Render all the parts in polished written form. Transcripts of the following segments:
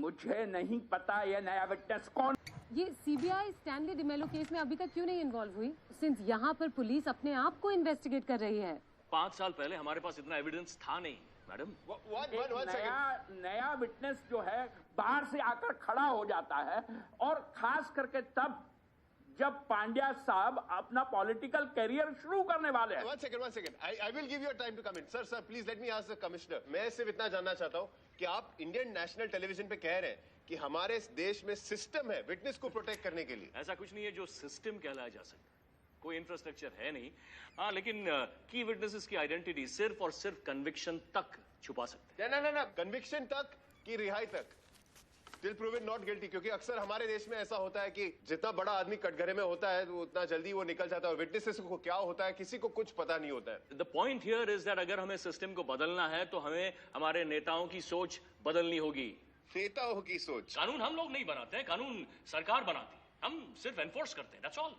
मुझे नहीं पता ये नया विटनेस कौन। ये सीबीआई स्टैनली डिमेलो केस में अभी तक क्यों नहीं इन्वॉल्व हुई, सिंस यहाँ पर पुलिस अपने आप को इन्वेस्टिगेट कर रही है? 5 साल पहले हमारे पास इतना एविडेंस था नहीं मैडम। नया विटनेस जो है बाहर से आकर खड़ा हो जाता है, और खास करके तब जब पांड्या साहब अपना पॉलिटिकल करियर शुरू करने वाले हैं। One second. I will give you a time to come in. Sir, please let me ask the commissioner. मैं सिर्फ इतना जानना चाहता हूँ कि आप इंडियन नेशनल टेलीविजन पे कह रहे हैं कि हमारे इस देश में सिस्टम है विटनेस को प्रोटेक्ट करने के लिए। ऐसा कुछ नहीं है जो सिस्टम कहलाया जा सकता, कोई इंफ्रास्ट्रक्चर है नहीं। हाँ, लेकिन की विटनेसेस की आइडेंटिटी सिर्फ और सिर्फ कन्विक्शन तक छुपा सकते हैं। ना, कन्विक्शन तक की रिहाई तक, टिल प्रूवन नॉट गिल्टी। क्योंकि अक्सर हमारे देश में ऐसा होता है कि जितना बड़ा आदमी कटघरे में होता है तो उतना जल्दी वो निकल जाता है, और विटनेसेस को क्या होता है किसी को कुछ पता नहीं होता है। The point here is that अगर हमें सिस्टम को बदलना है तो हमें हमारे नेताओं की सोच बदलनी होगी। नेताओं की सोच? कानून हम लोग नहीं बनाते हैं, कानून सरकार बनाती है, हम सिर्फ एनफोर्स करते हैं, दैट्स ऑल।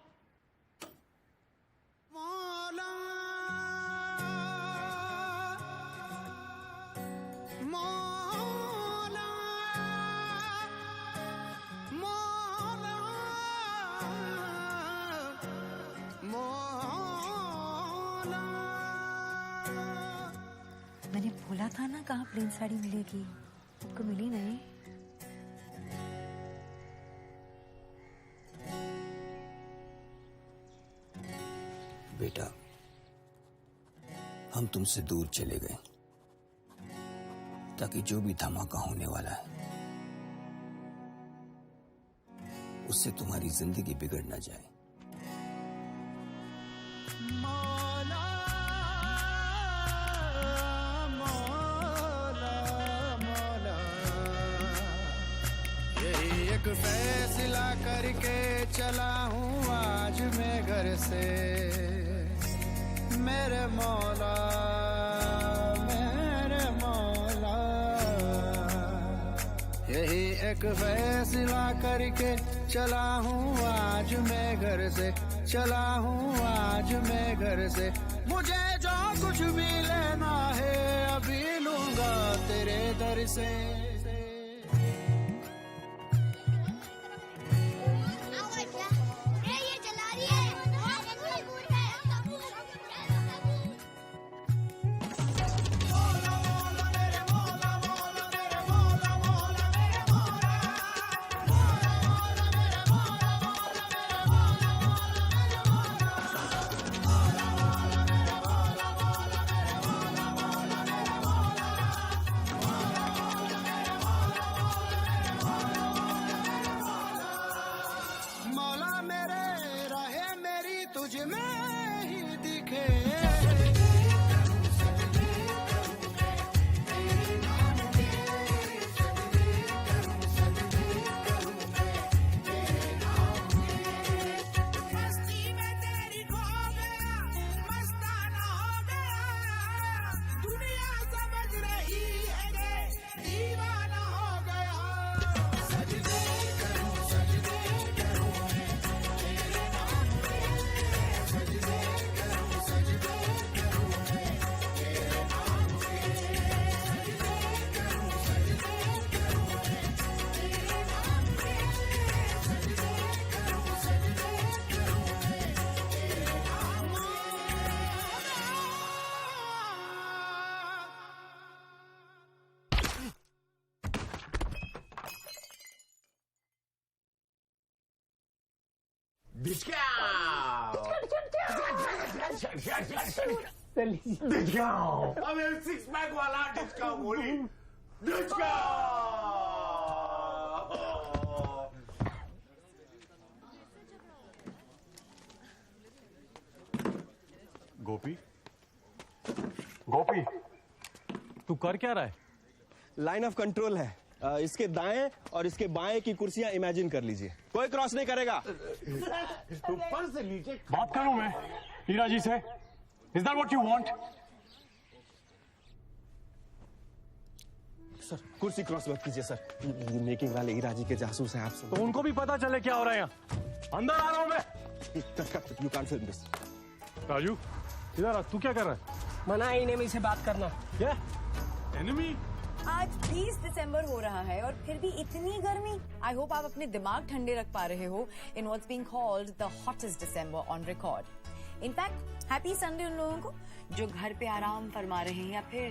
मैंने बोला था ना कहाँ प्लेन साड़ी मिलेगी, आपको मिली नहीं। बेटा, हम तुमसे दूर चले गए ताकि जो भी धमाका होने वाला है उससे तुम्हारी जिंदगी बिगड़ ना जाए। एक फैसला करके चला हूँ आज मैं घर से, मेरे मौला यही एक फैसला करके चला हूँ आज मैं घर से, चला हूँ आज मैं घर से। मुझे जो कुछ भी लेना है अभी लूंगा तेरे दर से। अबे सिक्स पैक वाला डिस्काउंट बोली, गोपी, तू कर क्या रहा है? लाइन ऑफ कंट्रोल है, इसके दाएं और इसके बाएं की कुर्सियां इमेजिन कर लीजिए, कोई क्रॉस नहीं करेगा। ऊपर से नीचे बात करूं मैं हीरा जी से? Is that what you want? Sir कुर्सी क्रॉस मत कीजिए सर, ये मेकिंग वाले हीरा जी के जासूस हैं आप। तो उनको भी पता चले क्या हो रहा है यहाँ। अंदर आ रहा हूं मैं। You can't film this. Raju इधर आ, तू क्या कर रहा है? मना एनिमी से बात करना। क्या एनिमी? आज 20 दिसंबर हो रहा है और फिर भी इतनी गर्मी। आई होप आप अपने दिमाग ठंडे रख पा रहे हो in what's being called the hottest December on record. In fact happy Sunday उन लोगों को जो घर पे आराम फरमा रहे हैं या फिर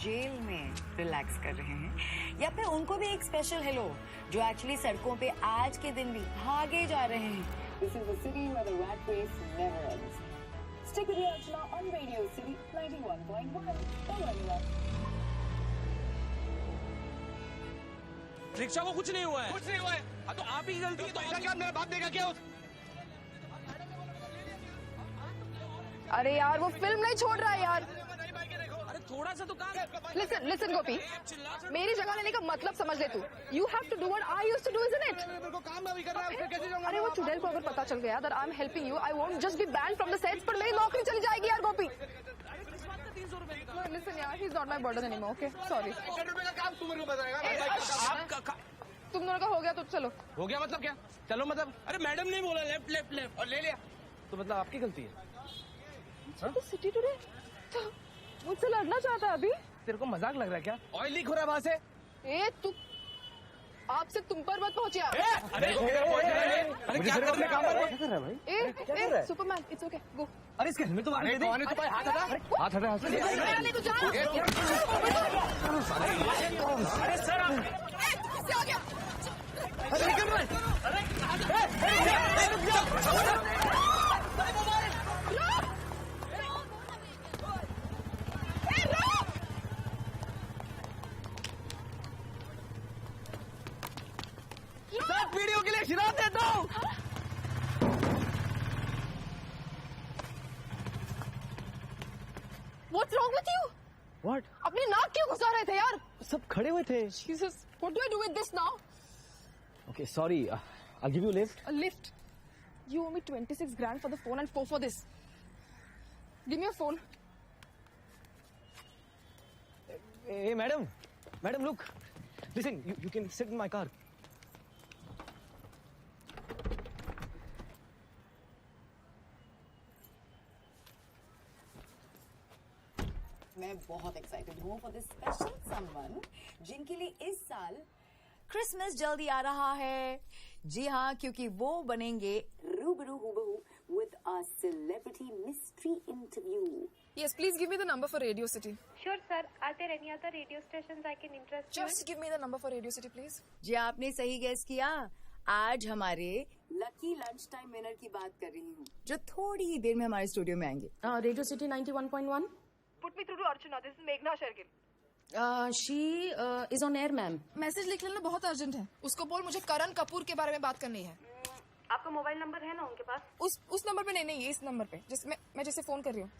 जेल में रिलैक्स कर रहे हैं, या फिर उनको भी एक स्पेशल हेलो जो एक्चुअली सड़कों पे आज के दिन भी भागे जा रहे हैं। This is the city where the rat race never ends. Stick with the Archana on Radio City 91.1. Don't let me up. Rickshaw को कुछ नहीं हुआ है। कुछ नहीं हुआ है। हाँ तो आप ही की गलती है। तो ऐसा क्या मेरा बाप देगा क्या? अरे यार वो फिल्म नहीं छोड़ रहा है यार। अरे थोड़ा सा तो काम। Listen गोपी, मेरी जगह लेने का मतलब समझ ले तू। You have to do what I used to do, isn't it? मेरे को काम भी करना है, फिर कैसे जाऊंगा? अरे वो चुड़ैल को अगर पता चल गया that I'm helping you, I won't just be banned from the sets, पर मेरी नौकरी चली जाएगी यार गोपी। Listen यार, he's not my burden anymore, okay? Sorry. 100 रुपए का काम तू मेरे को बताएगा। तुम दोनों का हो गया तो चलो। हो गया मतलब क्या? चलो मतलब? अरे मैडम ने बोला लेफ्ट लेफ्ट लेफ्ट और ले लिया। तो मतलब आपकी गलती है? सिटी टुडे मुझसे लड़ना चाहता है अभी? तेरे को मजाक लग रहा है क्या? ऑयल लीक हो रहा है वहाँ से। ए तू आपसे तुम पर मत पहुंचिया। अरे क्या कर रहा है भाई? ए सुपरमैन इट्स ओके गो। अरे इसके में तो हाथ हटा हाथ हटा। अरे सर कैसे आ गया? अरे निकल रहा है। वीडियो के लिए शराब देता हूँ। What's wrong with you? What? अपनी नाक क्यों घुसा रहे थे यार? सब खड़े हुए थे। Jesus, what do I do with this now? Okay, sorry. I'll give you a lift. A lift? You owe me 26 grand for the phone and 4 for this. Give me your phone. Hey, madam. Madam, look. Listen, you can sit in my car. मैं बहुत excited हूँ for this special someone जिनके लिए इस साल Christmas जल्दी आ रहा है। जी हाँ, क्योंकि वो बनेंगे रूबरू हुबहू with a celebrity mystery interview. Yes, please give me the number for Radio City. Sure, sir. Are there any other radio stations I can interest you in? Just give me the number for Radio City, please. जी आपने सही gas किया। आज हमारे lucky lunch time winner की बात कर रही हूँ जो थोड़ी ही देर में हमारे स्टूडियो में आएंगे। Radio City 91.1. Put me through to Archana. This is Meghna Shergill. She is on air, ma'am. Message लिख लेना बहुत अर्जेंट है। उसको बोल मुझे करण कपूर के बारे में बात करनी है। आपका मोबाइल नंबर है ना उनके पास? उस नंबर पे नहीं इस नंबर पे जिसमें मैं जैसे फोन कर रही हूँ।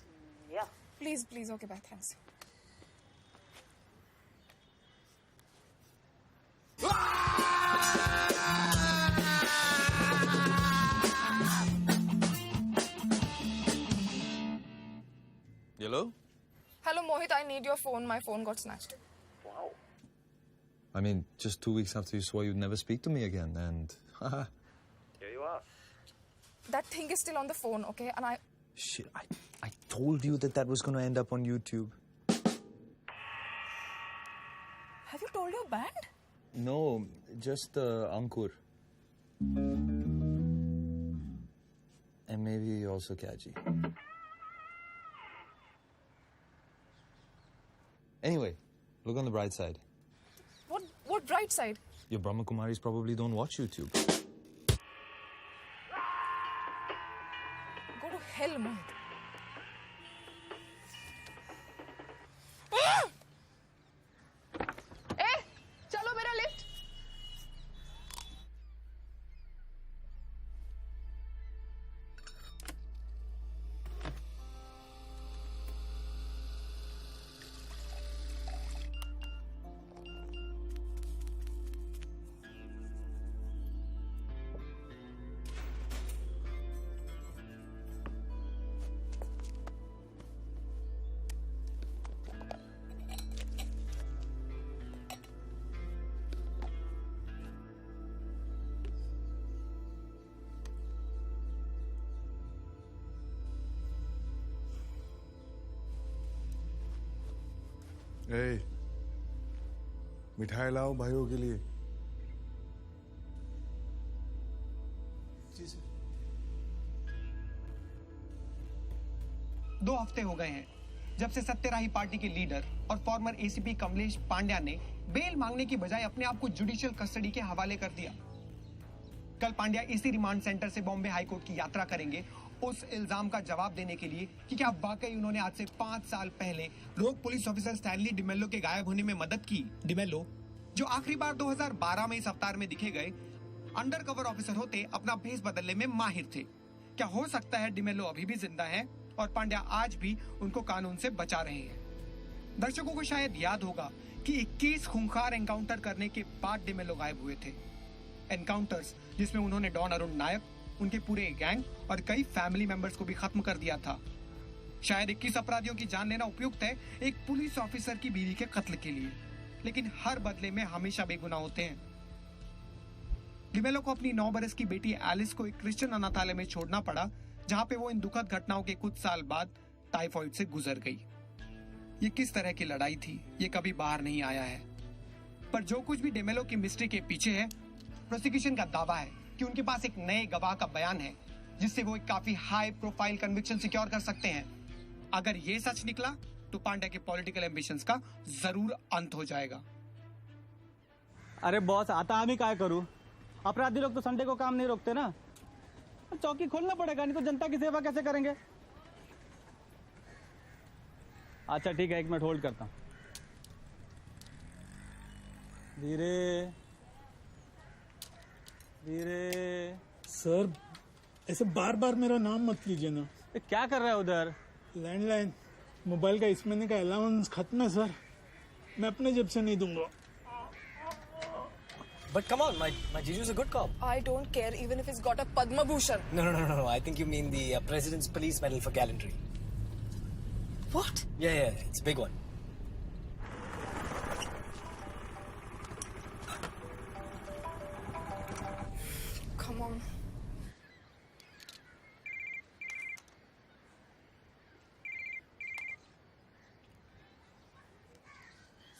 Please okay bye thanks. Hello Mohit, I need your phone. My phone got snatched. Wow. I mean, just 2 weeks after you swore you'd never speak to me again, and here you are. That thing is still on the phone, okay? And shit, I told you that was going to end up on YouTube. Have you told your band? No, just Ankur. And maybe also Kaji. Anyway, look on the bright side. What bright side? Your Brahma Kumaris probably don't watch YouTube. Go to hell, Mohit. चलो मेरा lift. Hey, मिठाई लाओ भाइयों के लिए। जी sir. 2 हफ्ते हो गए हैं जब से सत्यराही पार्टी के लीडर और फॉर्मर एसीपी कमलेश पांड्या ने बेल मांगने की बजाय अपने आप को जुडिशियल कस्टडी के हवाले कर दिया। कल पांड्या इसी रिमांड सेंटर से बॉम्बे हाईकोर्ट की यात्रा करेंगे उस इल्जाम का जवाब देने के लिए कि क्या वाकई उन्होंने आज से 5 साल पहले रोग पुलिस ऑफिसर स्टैनली डिमेलो के गायब होने में मदद की। डिमेलो जो आखिरी बार 2012 में इस अवतार में दिखे गए अंडरकवर ऑफिसर होते अपना भेष बदलने में माहिर थे। क्या हो सकता है डिमेलो अभी भी जिंदा है और पांड्या आज भी उनको कानून से बचा रहे हैं? दर्शकों को शायद याद होगा कि 21 खूंखार एनकाउंटर करने के बाद डिमेलो गायब हुए थे। एनकाउंटर्स जिसमें उन्होंने डॉन अरुण नायक, उनके पूरे गैंग और कई फैमिली मेंबर्स को भी खत्म कर दिया था। शायद 21 अपराधियों की जान लेना उपयुक्त है एक पुलिस ऑफिसर की बीवी के कत्ल के लिए, लेकिन हर बदले में हमेशा बेगुनाह होते हैं। डिमेलो को अपनी 9 बरस की बेटी एलिस को एक क्रिश्चियन अनाथालय में छोड़ना पड़ा, जहां पे वो इन दुखद घटनाओं के कुछ साल बाद टाइफाइड से गुजर गई। ये किस तरह की लड़ाई थी ये कभी बाहर नहीं आया है, पर जो कुछ भी डिमेलो की मिस्ट्री के पीछे है, प्रोसिक्यूशन का दावा है कि उनके पास एक नए गवाह का बयान है जिससे वो एक काफी हाई प्रोफाइल कन्विक्शन सिक्योर कर सकते हैं। अगर ये सच निकला तो पांड्या के पॉलिटिकल एम्बिशंस का जरूर अंत हो जाएगा। अरे बॉस, आता हम ही क्या करूं? अपराधी लोग तो संडे को काम नहीं रोकते ना। चौकी खोलना पड़ेगा, नहीं तो जनता की सेवा कैसे करेंगे? अच्छा ठीक है, 1 मिनट होल्ड करता हूं। धीरे धीरे। सर ऐसे बार बार मेरा नाम मत लीजिए ना। क्या कर रहा है उधर? लैंडलाइन मोबाइल का इस महीने का अलाउंस खत्म है सर, मैं अपने जेब से नहीं दूंगा। But come on, my Jiju's a good cop. I don't care even if he's got a Padma Bhushan. No. I think you mean the President's Police Medal for gallantry. What? Yeah, it's a big one. Come on.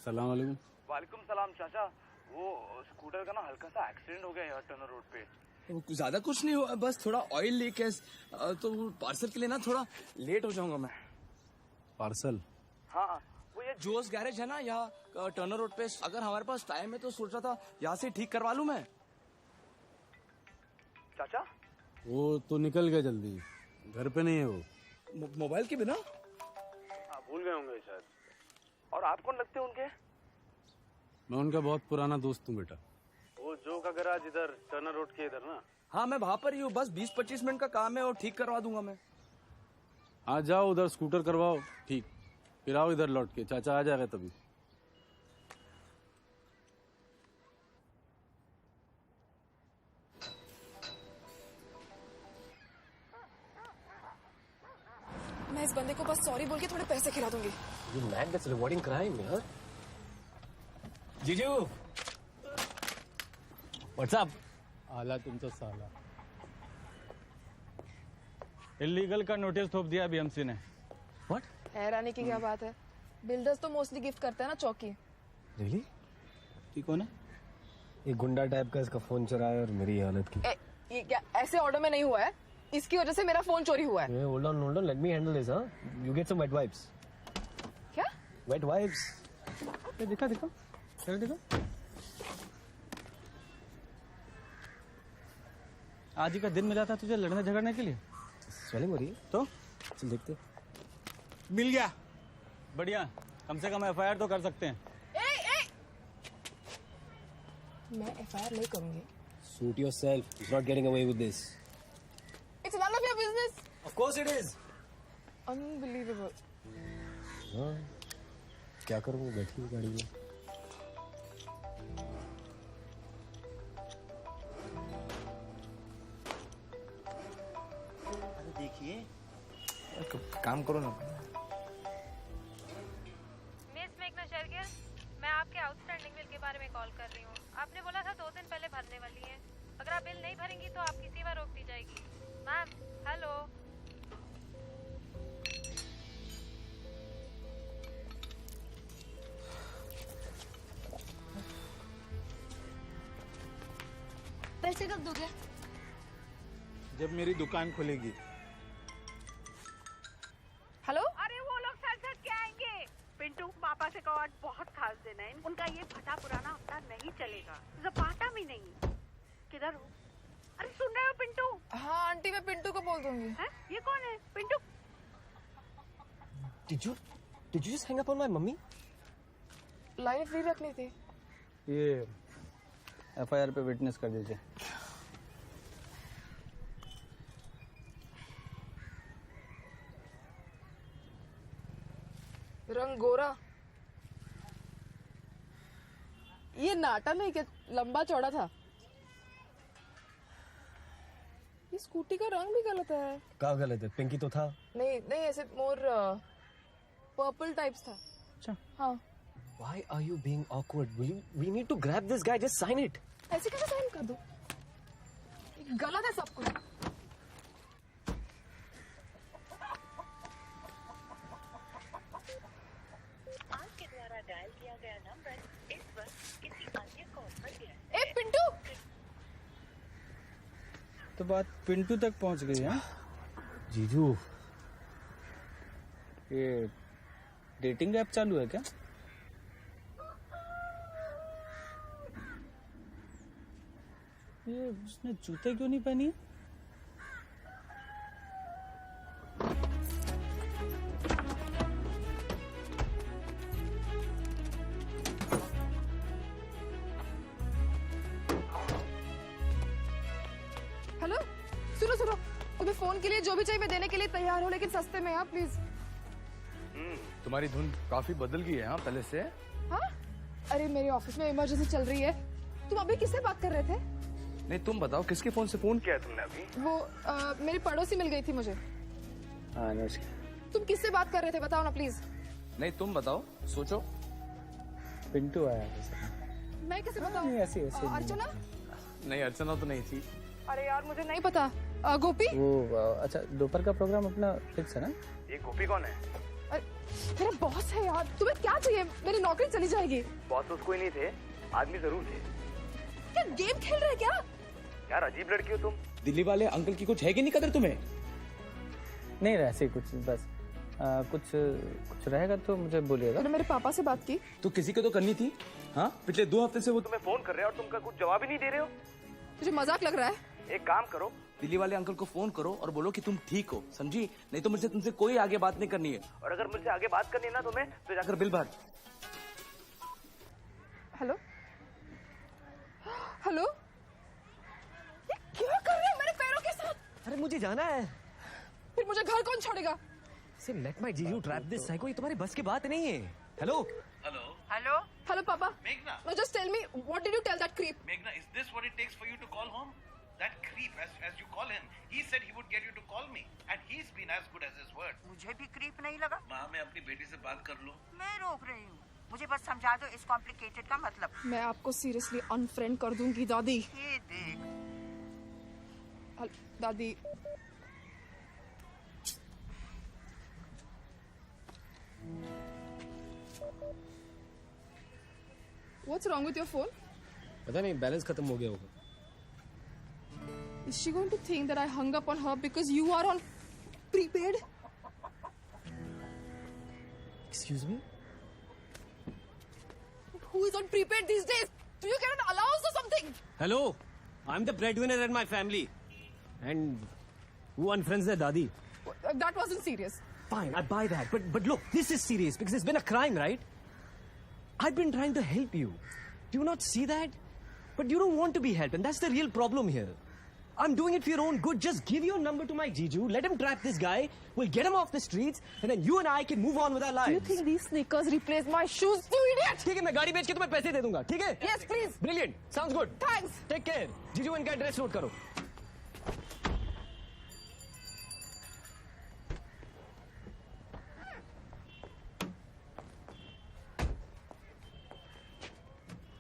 सलाम वालेकुम। वालेकुम सलाम चाचा। वो scooter का ना हल्का सा एक्सीडेंट हो गया यार टर्नर रोड पे। ज्यादा कुछ नहीं हुआ, बस थोड़ा ऑयल लीक है, तो पार्सल के लिए ना थोड़ा लेट हो जाऊंगा मैं। पार्सल? हाँ, वो ये जोस गैरेज है ना यहाँ टर्नर रोड पे, अगर हमारे पास टाइम है तो सोच रहा था यहाँ से ठीक करवा लूं मैं। चाचा वो तो निकल गया जल्दी, घर पे नहीं है वो। मोबाइल के बिना? हाँ, भूल गए होंगे शायद। और आप कौन लगते हैं उनके? मैं उनका बहुत पुराना दोस्त हूँ बेटा। वो जो का गैराज इधर टर्नर रोड के इधर ना? हाँ, मैं वहां पर ही हूँ, बस 20-25 मिनट का काम है और ठीक करवा दूंगा मैं। आ जाओ उधर स्कूटर करवाओ ठीक, फिर आओ इधर लौट के, चाचा आ जाएगा तभी। मैं इस बंदे को बस सॉरी बोल के थोड़े पैसे खिला दूंगी। You man, that's rewarding crime, यार। जीजू, what's up? आला तुमचा साला। इलीगल का नोटिस थोप दिया बीएमसी ने। What? हैरानी की क्या बात है? बिल्डर्स तो मोस्टली गिफ्ट करते हैं ना चौकी। Really? ठीक हो ना? ये गुंडा टाइप का इसका फोन चुराया और मेरी हालत की। ये क्या ऐसे ऑर्डर में नहीं हुआ है? इसकी वजह से मेरा फोन चोरी हुआ है। Hold on, let me handle this, huh? You get some wet wipes. क्या? Wet wipes. दिखा आज ही का दिन मिला था तुझे लड़ने झगड़ने के लिए। स्वेलिंग हो रही है तो चल देखते। मिल गया, बढ़िया, कम से कम एफआईआर तो कर सकते हैं। मैं एफआईआर नहीं करूंगी। Suit yourself. He's not getting away with this. It's none of your business. Of course it is. Unbelievable. हाँ, क्या करूँ बैठी गाड़ी में। अरे देखिए, काम करो ना। मिस मेघना शेरगिल, मैं आपके आउटस्टैंडिंग बिल के बारे में कॉल कर रही हूँ। आपने बोला था 2 दिन पहले भरने वाली है। अगर आप बिल नहीं भरेंगी तो आपकी सेवा रोक दी जाएगी। Ma'am, hello. ऐसे रख दोगे? जब मेरी दुकान खुलेगी। हेलो? अरे वो लोग सच सच के आएंगे। पिंटू पापा से कहो आज बहुत खास दिन है, उनका ये फटा पुराना हफ्ता नहीं चलेगा, ज़पाटा भी नहीं। किधर हो? अरे सुन रहे हो पिंटू? हाँ आंटी, मैं पिंटू को बोल दूंगी। है? ये कौन है? Pintu? Did you just hang up on my mummy? Line free रखनी थी। ये FIR पे विटनेस कर दीजिए। रंग गोरा। ये नाटा नहीं क्या लंबा चौड़ा था? ये स्कूटी का रंग भी गलत है। क्या गलत है? पिंकी तो था। नहीं नहीं, ऐसे मोर पर्पल टाइप्स था। अच्छा। हाँ। Why are you being awkward? We need to grab this guy. Just sign it. ऐसे कैसे साइन कर दो? गलत है सब कुछ। आपके द्वारा डायल किया गया नंबर इस वक्त किसी अन्य कॉल पर है। ए पिंटू! तो बात पिंटू तक पहुंच गई है। जीजू, ये डेटिंग ऐप चालू है क्या? ये उसने जूते क्यों नहीं पहनी? हेलो, सुनो सुनो, तुम्हें फोन के लिए जो भी चाहिए मैं देने के लिए तैयार हूँ, लेकिन सस्ते में। हाँ प्लीज। तुम्हारी धुन काफी बदल गई है हाँ पहले से। हाँ? अरे मेरे ऑफिस में इमरजेंसी चल रही है। तुम अभी किससे बात कर रहे थे? नहीं तुम बताओ किसके फोन से फोन किया है तुमने अभी? वो मेरी पड़ोसी मिल गई थी मुझे। तुम किससे बात कर रहे थे बताओ ना प्लीज। नहीं तुम बताओ, सोचो। पिंटू आया है। मैं कैसे बताऊं? ऐसे अर्चना? नहीं अर्चना तो नहीं थी। अरे यार मुझे नहीं पता। गोपी? वो अच्छा दोपहर का प्रोग्राम अपना फिक्स है ना? ये गोपी कौन है? मेरा बॉस है यार। तुम्हें क्या चाहिए? मेरी नौकरी चली जाएगी। बॉस तो कोई नहीं थे, आदमी जरूर थे। क्या गेम खेल रहे क्या? यार अजीब लड़की हो तुम। दिल्ली वाले अंकल की कुछ है कि नहीं कदर तुम्हें? नहीं ऐसे कुछ बस कुछ रहेगा तो मुझे बोलिएगा। तूने मेरे पापा से बात की? तो किसी को तो करनी थी। हाँ पिछले 2 हफ्ते से वो तुम्हें फोन कर रहे हैं और तुम कुछ जवाब ही नहीं दे रहे हो। तुझे मजाक लग रहा है? एक काम करो, दिल्ली वाले अंकल को फोन करो और बोलो कि तुम ठीक हो, समझी? नहीं तो मुझसे तुमसे कोई आगे बात नहीं करनी है। और अगर मुझसे आगे बात करनी है ना तुम्हें तो जाकर बिल भर। हेलो हेलो, ये क्या कर रहे हो मेरे पैरों के साथ? अरे मुझे जाना है। फिर मुझे घर कौन छोड़ेगा? से लेट माय जीजू ट्रैप दिस साइको, ये तुम्हारे बस की बात नहीं है। Hello hello hello hello papa. मेघना, no just tell me what did you tell that creep? Meghna, is this what it takes for you to call home? That creep, as you call him, he said he would get you to call me, and he's been as good as his word. मुझे भी creep नहीं लगा। माँ मैं अपनी बेटी से बात कर लूँ? मैं रोक रही हूँ, मुझे बस समझा दो इस कॉम्प्लिकेटेड का मतलब। मैं आपको सीरियसली अनफ्रेंड कर दूंगी दादी। ये देख दादी What's wrong with your phone? पता नहीं बैलेंस खत्म हो गया होगा। Is she going to think that I hung up on her because you are on prepaid? Excuse me? Who is on prepaid these days? Do you get an allowance or something? Hello, I'm the breadwinner in my family. And who unfriends their daddy? That wasn't serious. Fine, I buy that. But look, this is serious because there's been a crime, right? I've been trying to help you. Do you not see that? But you don't want to be helped, and that's the real problem here. I'm doing it for your own good. Just give your number to my Jiju, let him trap this guy, we'll get him off the streets, and then you and I can move on with our lives. Do you think these sneakers replace my shoes, you idiot? ठीक है, मैं गाड़ी बेच के तुम्हें पैसे दे दूंगा, ठीक है? Yes, please. Brilliant. Sounds good. Thanks. Take care. Jiju इनका एड्रेस नोट करो.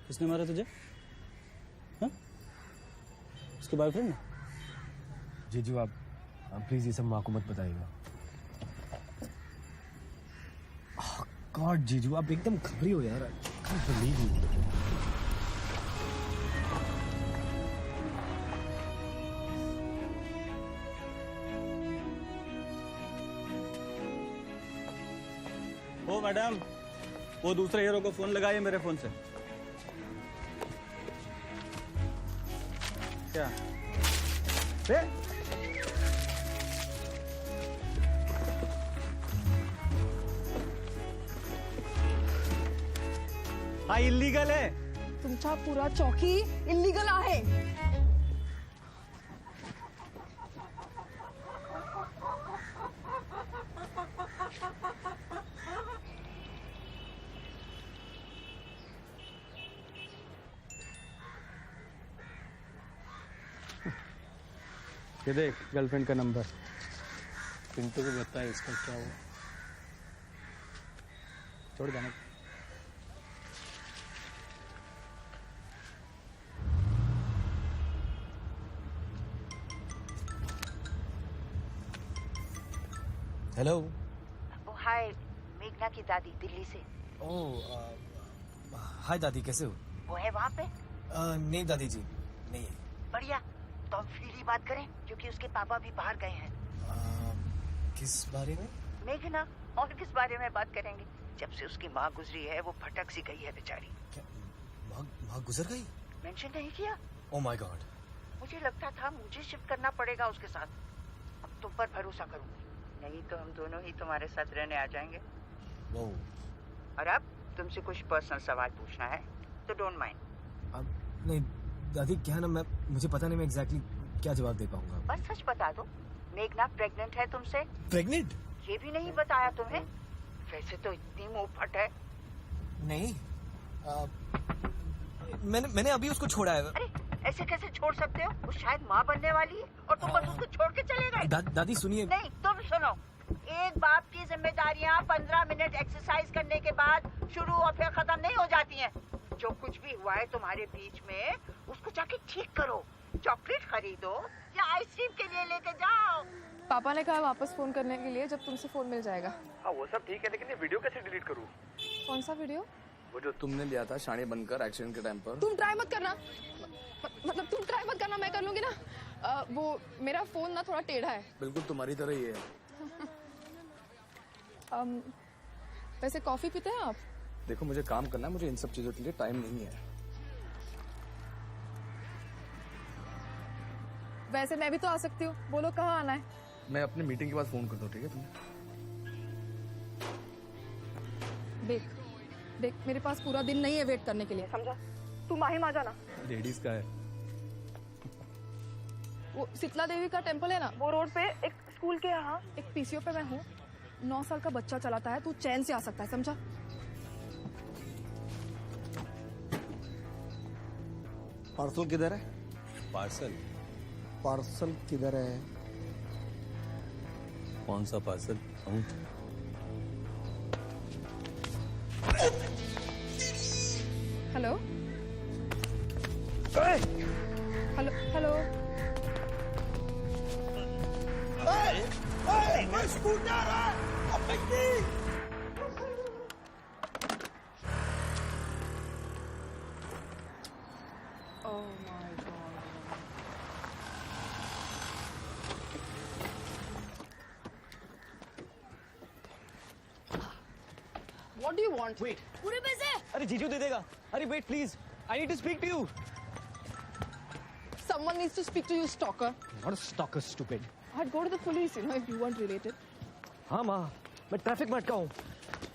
किसने मारा तुझे? हाँ? उसके बॉयफ्रेंड ने? जीजू आप प्लीज ये सब माँ को मत बताइएगा। गॉड जीजू आप एकदम घबरी हो यार। I can't believe you. Madam, वो दूसरे हीरो को फोन लगाइए मेरे फोन से। क्या हा इल्लीगल आहे। तुमचा पुरा चौकी इल्लीगल आहे। ये देख गर्लफ्रेंड का नंबर। पिंटू को बता इसका क्या हुआ। छोड़ देना। हेलो। हाय, मेघना की दादी दिल्ली से। ओह हाय दादी, कैसे हो? वो है वहाँ पे? नहीं दादी जी, नहीं है। बढ़िया, तो हम फ्रीली बात करें क्योंकि उसके पापा भी बाहर गए हैं। किस बारे में? मेघना, और किस बारे में बात करेंगे? जब से उसकी माँ गुजरी है वो भटक सी गई है बेचारी। माँ गुजर गई? मेंशन नहीं किया? ओह माय गॉड। मुझे लगता था मुझे शिफ्ट करना पड़ेगा उसके साथ। अब तुम पर भरोसा करूंगी, नहीं तो हम दोनों ही तुम्हारे साथ रहने आ जाएंगे। वो और अब तुमसे कुछ पर्सनल सवाल पूछना है तो डोंट माइंड। अब नहीं दादी, क्या ना, मुझे पता नहीं मैं एग्जैक्टली क्या जवाब दे पाऊंगा। बस सच बता दो, मेघना प्रेग्नेंट है तुमसे? प्रेग्नेंट? ये भी नहीं बताया तुम्हें? वैसे तो इतनी मुंह फट है। नहीं, मैंने अभी उसको छोड़ा है। अरे ऐसे कैसे छोड़ सकते हो? वो शायद माँ बनने वाली है और तुम बस उसको छोड़ के चले गए। दादी सुनिए। नहीं, तुम सुनो। एक बाप की जिम्मेदारियाँ 15 मिनट एक्सरसाइज करने के बाद शुरू और फिर खत्म नहीं हो जाती हैं। जो कुछ भी हुआ है तुम्हारे बीच में उसको जाके ठीक करो। चॉकलेट खरीदो या आइसक्रीम के लिए लेके जाओ। पापा ने कहा वापस फोन करने के लिए जब तुमसे फोन मिल जाएगा। हाँ वो सब ठीक है, लेकिन ये वीडियो कैसे डिलीट करूँ? कौन सा वीडियो? वो जो तुमने लिया था शाणी बनकर एक्सीडेंट के टाइम पर। तुम ट्राई मत करना, मतलब तुम ट्राई मत करना, मैं कर लूंगी ना। वो मेरा फोन ना थोड़ा टेढ़ा है। बिल्कुल तुम्हारी तरह ही है। वैसे कॉफी पीते हैं आप? देखो मुझे काम करना है, मुझे इन सब चीजों के लिए टाइम नहीं है। वैसे मैं भी तो आ सकती हूँ, बोलो कहाँ आना है? मैं अपनी मीटिंग के बाद फोन करता हूँ, ठीक है तुम्हें? देख मेरे पास पूरा दिन नहीं है वेट करने के लिए, समझा? तू माहिम आ जाना। लेडीज का है। वो शीतला देवी का टेम्पल है ना, वो रोड पे एक स्कूल के यहाँ एक पीसीओ पे मैं हूँ। 9 साल का बच्चा चलाता है, तू चैन से आ सकता है, समझा? पार्सल किधर है? पार्सल किधर है? कौन सा parcel? Hello hello hello. Scooter है। What do you want? Wait. पूरे पैसे? अरे जीजू दे देगा। अरे wait please, I need to speak to you. Someone needs to speak to you, stalker. Not a stalker, stupid. I'd go to the police, you know, if you weren't related. हाँ माँ, मैं traffic में अटका हूँ।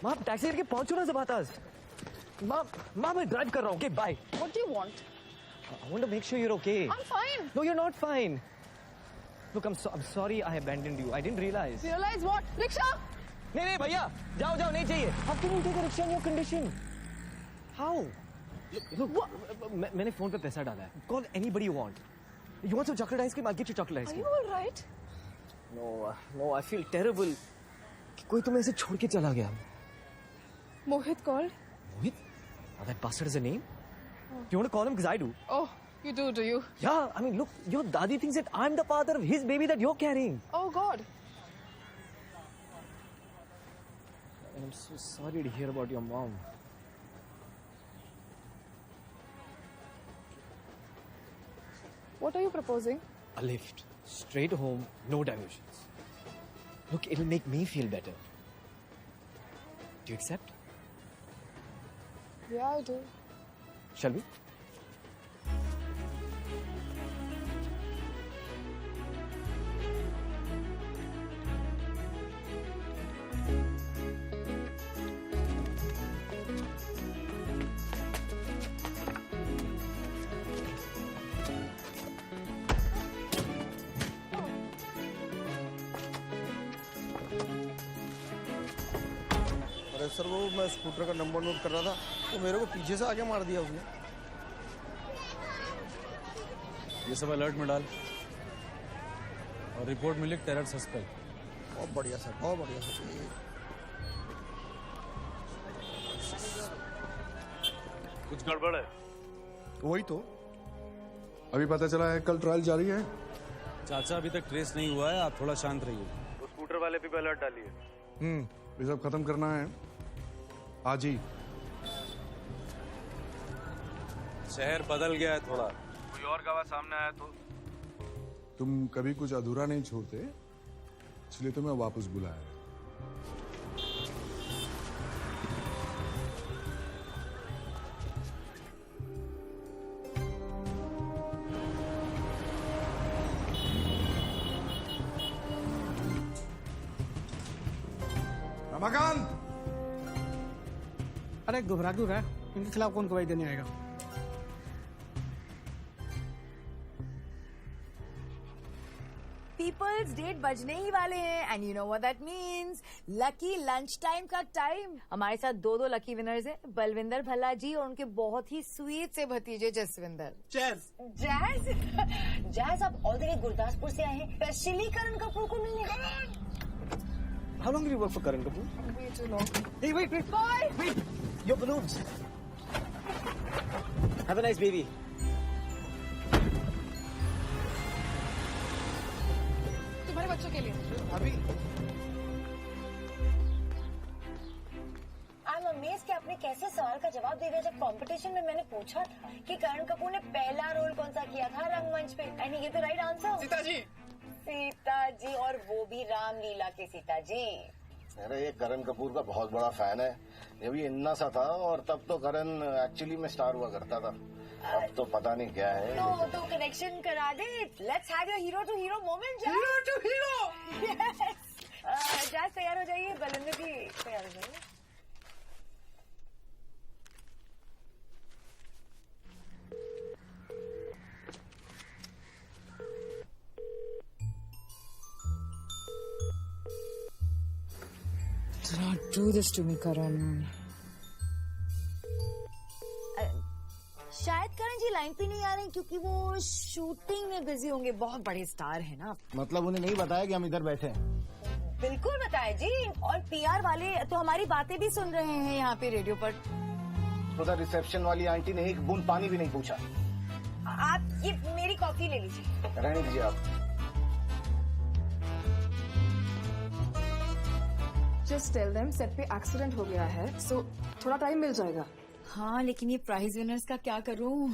माँ आप taxi करके पहुँचो ना ज़बाताज़। माँ मैं ड्राइव कर रहा हूँ। Okay, bye. What do you want? I want to make sure you're okay. I'm fine. No, you're not fine. Look, I'm sorry I abandoned you. I didn't realize. Realize what? Rickshaw? नहीं भैया, जाओ नहीं चाहिए। How can you take a rickshaw in your condition? How? Look, मैंने phone पे पैसा डाला है. Call anybody you want. You want some chocolate ice cream? I'll get you chocolate ice cream. Are you all right? No, I feel terrible. कोई तुम्हें ऐसे छोड़ के चला गया. Mohit called. Mohit? Oh, that bastard is a name? You want to call him because I do. Oh, you do you? Yeah, I mean, look, your daddy thinks that I'm the father of his baby that you're carrying. Oh, God. I'm so sorry to hear about your mom. What are you proposing? A lift. Straight home, no diversions. Look, it'll make me feel better. Do you accept? Yeah, I do. Shall we? अरे sir वो मैं scooter का number note कर रहा था तो मेरे को पीछे से आके मार दिया उसने। ये सब अलर्ट में डाल और रिपोर्ट मिली टेरर सस्पेक्ट। बहुत बढ़िया सर, बहुत बढ़िया सर। कुछ गड़बड़ है? वही तो अभी पता चला है, कल ट्रायल जारी है। चाचा अभी तक ट्रेस नहीं हुआ है, आप थोड़ा शांत रहिए। तो स्कूटर वाले पे भी अलर्ट डालिए। ये सब खत्म करना है आज ही। शहर बदल गया है थोड़ा, कोई और गवाह सामने आया तो। तुम कभी कुछ अधूरा नहीं छोड़ते, इसलिए तुम्हें वापस बुलाया। रमाकांत, अरे घबरा क्यों रहा है? इनके खिलाफ कौन गवाही देने आएगा? पीपल्स डेट बजने ही वाले हैं and you know what that means, lucky lunch time का टाइम। हमारे साथ दो लकी विनर्स हैं, बलविंदर भल्ला जी और उनके बहुत ही स्वीट से भतीजे जसविंदर। जैज जैज आप ऑल द वे गुरदासपुर से आए हैं स्पेशली करण कपूर को मिलने। How long did you work for Karan Kapoor? Way too long. Hey, wait. Bye. Wait. Your balloons. Have a nice baby. तुम्हारे बच्चों के लिए। अभी। I'm amazed कि आपने कैसे सवाल का जवाब दे दिया जब कंपटीशन में मैंने पूछा था कि करण कपूर ने पहला रोल कौन सा किया था रंगमंच पे। And he give the right answer. Sita ji, और वो भी रामलीला की सीता जी। अरे ये करण कपूर का बहुत बड़ा फैन है। ये भी इन्ना सा था और तब तो करण एक्चुअली में स्टार हुआ करता था। अब तो पता नहीं क्या है। तो कनेक्शन करा दे। Let's have your hero to hero moment. Hero to hero. Yes. जैज तैयार हो जाइए, बलविंदर जी तैयार हो जाइए। Do not do this to me, Karan. शायद करण जी लाइन पे नहीं आ रहे हैं क्योंकि वो शूटिंग में बिजी होंगे। बहुत बड़े स्टार हैं ना। मतलब उन्हें नहीं बताया कि हम इधर बैठे हैं? बिल्कुल बताया जी। और पीआर वाले तो हमारी बातें भी सुन रहे हैं यहाँ पे रेडियो पर। उधर रिसेप्शन वाली आंटी ने एक बूंद पानी भी नहीं पूछा। आप ये मेरी कॉफी ले लीजिए। रहने दीजिए आप। Just tell them सेट पे एक्सीडेंट हो गया है, so थोड़ा टाइम मिल जाएगा। हाँ, लेकिन ये प्राइज विनर्स का क्या करूँ?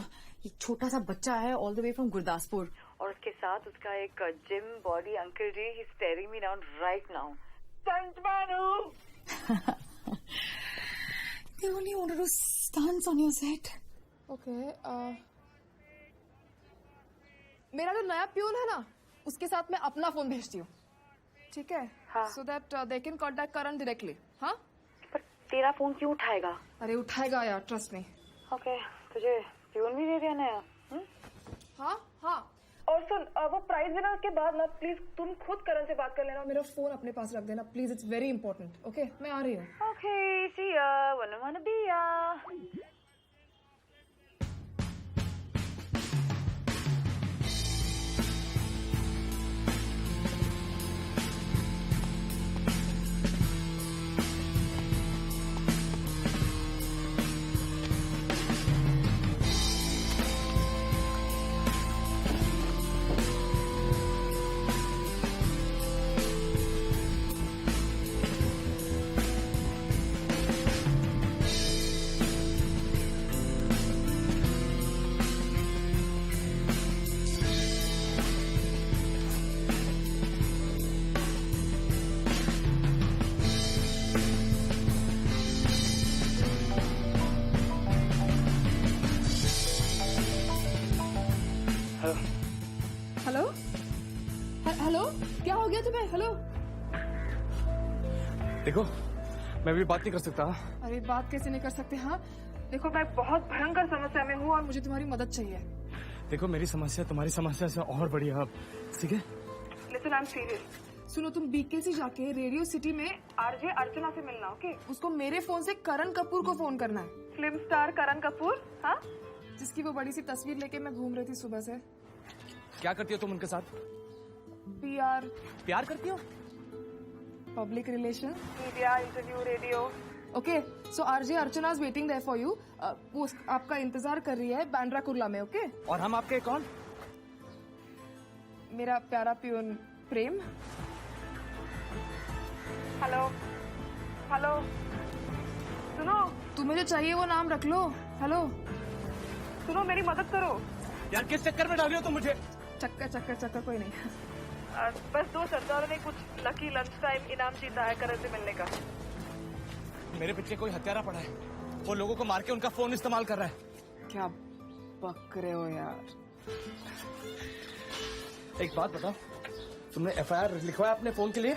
एक छोटा सा बच्चा है all the way from Gurdaspur और उसके साथ उसका एक gym body uncle ji, he is staring me down right now. Stuntman हूँ। They only wanted to stunts on your set. Okay, मेरा जो नया प्यून है ना, उसके साथ मैं अपना फोन भेजती हूँ, ठीक है? हाँ। So that they can contact Karan directly. हाँ? पर तेरा फोन क्यों उठाएगा? अरे उठाएगा यार, ट्रस्ट मी। ओके, तुझे प्यून भी दे दिया नया? हाँ हाँ। और सुन, वो प्राइज विनर के बाद ना प्लीज तुम खुद करण से बात कर लेना, मेरा फोन अपने पास रख देना please, it's very important. Okay, मैं आ रही हूँ। ओके, सी या, wanna be ya। हेलो, क्या हो गया तुम्हें? हेलो। देखो, मैं भी बात नहीं कर सकता। अरे बात कैसे नहीं कर सकते? हाँ देखो, मैं बहुत भयंकर समस्या में हूँ और मुझे तुम्हारी मदद चाहिए। देखो, मेरी समस्या तुम्हारी समस्या से और बड़ी है अब, ठीक है? Listen, I am serious. सुनो, तुम बीकेसी जाके रेडियो सिटी में आरजे अर्चना से मिलना, ओके? उसको मेरे फोन से करण कपूर को फोन करना है। फिल्म स्टार करण कपूर, हाँ, जिसकी वो बड़ी सी तस्वीर लेके मैं घूम रही थी सुबह से। क्या करती हो तुम उनके साथ? PR। प्यार करती हो? Public relation, media, interview, radio. Okay, so RJ Archana is waiting there for you. वो आपका इंतजार कर रही है बांद्रा कुर्ला में, ओके? और हम आपके कौन? मेरा प्यारा प्यून प्रेम। हेलो हेलो, सुनो, तुम्हें जो चाहिए वो नाम रख लो। हेलो, सुनो, मेरी मदद करो यार। किस चक्कर में डाल रही हो तुम मुझे? चक्कर कोई नहीं। बस 2 सरदारों ने कुछ लकी लंच टाइम इनाम जीता है करण से मिलने का। मेरे पीछे कोई हत्यारा पड़ा है, वो लोगों को मार के उनका फोन इस्तेमाल कर रहा है। क्या बक रहे हो यार? एक बात बताओ, तुमने FIR लिखवाया अपने फोन के लिए?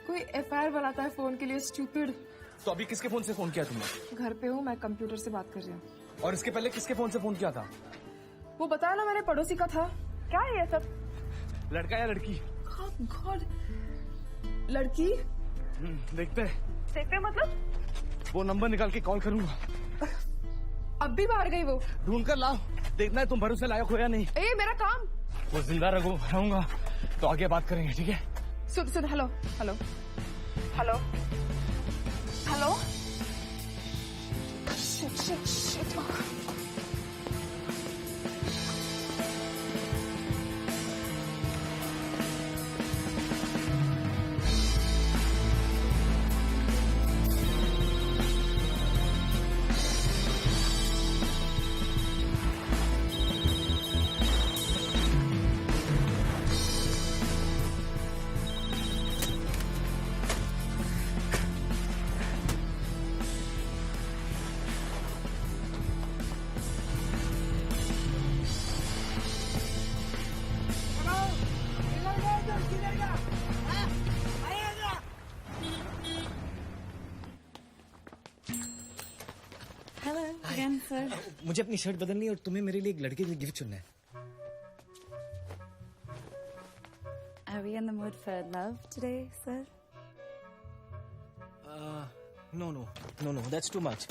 कोई FIR बनाता है फोन के लिए? स्टूपिड। तो अभी किसके फोन से फोन किया तुमने? घर पे हूँ मैं, कंप्यूटर से बात कर रही हूँ। और इसके पहले किसके फोन से फोन किया था? वो बताया ना, मेरे पड़ोसी का था। क्या है ये सब? लड़का या लड़की? गॉड, लड़की। देखते मतलब? वो नंबर निकाल के कॉल करूंगा। अब भी बाहर गई वो? ढूंढ कर लाओ, देखना है तुम भरोसे लायक हो या नहीं। ए, मेरा काम। वो जिंदा रहूंगा तो आगे बात करेंगे, ठीक है? सुन, hello hello hello hello. Shit. मुझे अपनी शर्ट बदलनी है और तुम्हें मेरे लिए एक लड़के के लिए गिफ्ट चुनना है। Are we in the mood for love today, sir? No, that's too much.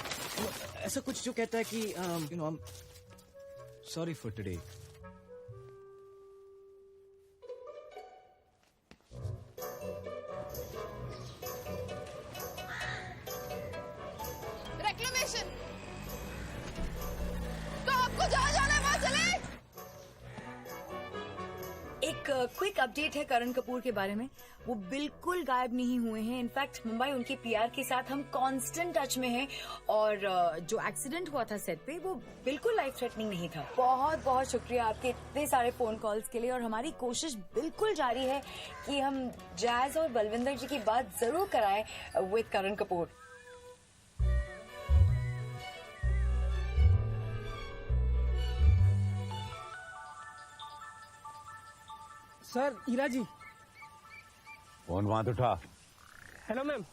ऐसा कुछ जो कहता है कि I'm sorry for today. Reclamation. तो आपको जहाँ जाना है वहाँ चले। एक क्विक अपडेट है करण कपूर के बारे में। वो बिल्कुल गायब नहीं हुए हैं। इनफैक्ट मुंबई उनके PR के साथ हम कांस्टेंट टच में हैं और जो एक्सीडेंट हुआ था सेट पे वो बिल्कुल लाइफ थ्रेटनिंग नहीं था। बहुत बहुत शुक्रिया आपके इतने सारे फोन कॉल्स के लिए और हमारी कोशिश बिल्कुल जारी है कि हम जैज और बलविंदर जी की बात जरूर कराएं with Karan Kapoor. Sir, Ira ji. Phone वहां उठा। Hello ma'am.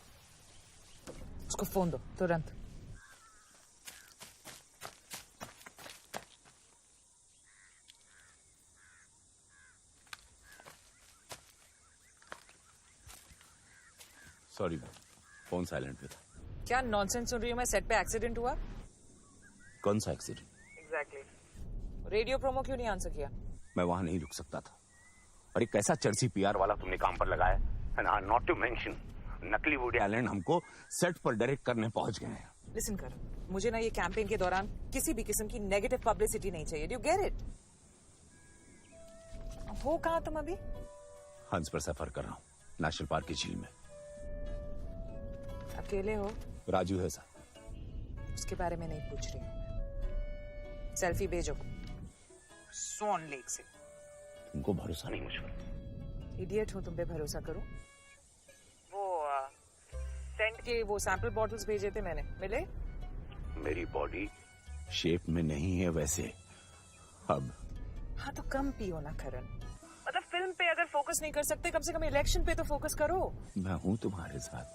उसको फोन दो तुरंत। सॉरी मैम, फोन साइलेंट पे था। क्या नॉनसेंस सुन रही हूँ मैं? सेट पे एक्सीडेंट हुआ? कौन सा एक्सीडेंट? एग्जैक्टली। रेडियो प्रोमो क्यों नहीं आंसर किया? मैं वहां नहीं रुक सकता था और एक कैसा चर्ची PR वाला तुमने काम पर लगाया है। नॉट टू मेंशन नकली वुडी एलन हमको सेट पर डायरेक्ट करने पहुंच गए हैं। लिसन कर, मुझे ना ये कैंपेन के दौरान किसी भी किस्म की नेगेटिव पब्लिसिटी नहीं चाहिए। Do you get it? हो कहाँ तुम अभी? हंस पर सफर कर रहा हूँ, नेशनल पार्क की झील में। अकेले हो? राजू है साहब। उसके बारे में नहीं पूछ रही हूँ। सेल्फी भेजो स्वॉन लेक से। तुमको भरोसा नहीं मुझ पर? इडियट हूँ तुम पे भरोसा करूं? वो सेंट के वो सैंपल बॉटल्स भेजे थे मैंने, मिले? मेरी बॉडी शेप में नहीं है वैसे अब। हाँ तो कम पियो ना करण। कानून पे अगर फोकस नहीं कर सकते, कम से कम इलेक्शन पे तो फोकस करो। मैं हूं तुम्हारे साथ,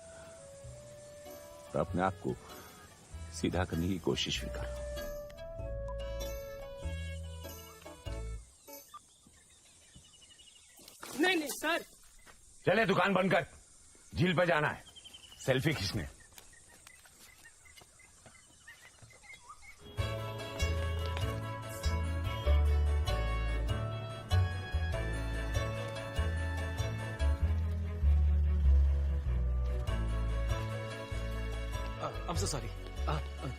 तो अपने आप को सीधा करने की कोशिश भी कर। नहीं नहीं सर। चले दुकान बंद कर, झील पे जाना है सेल्फी खींचने। I'm so sorry.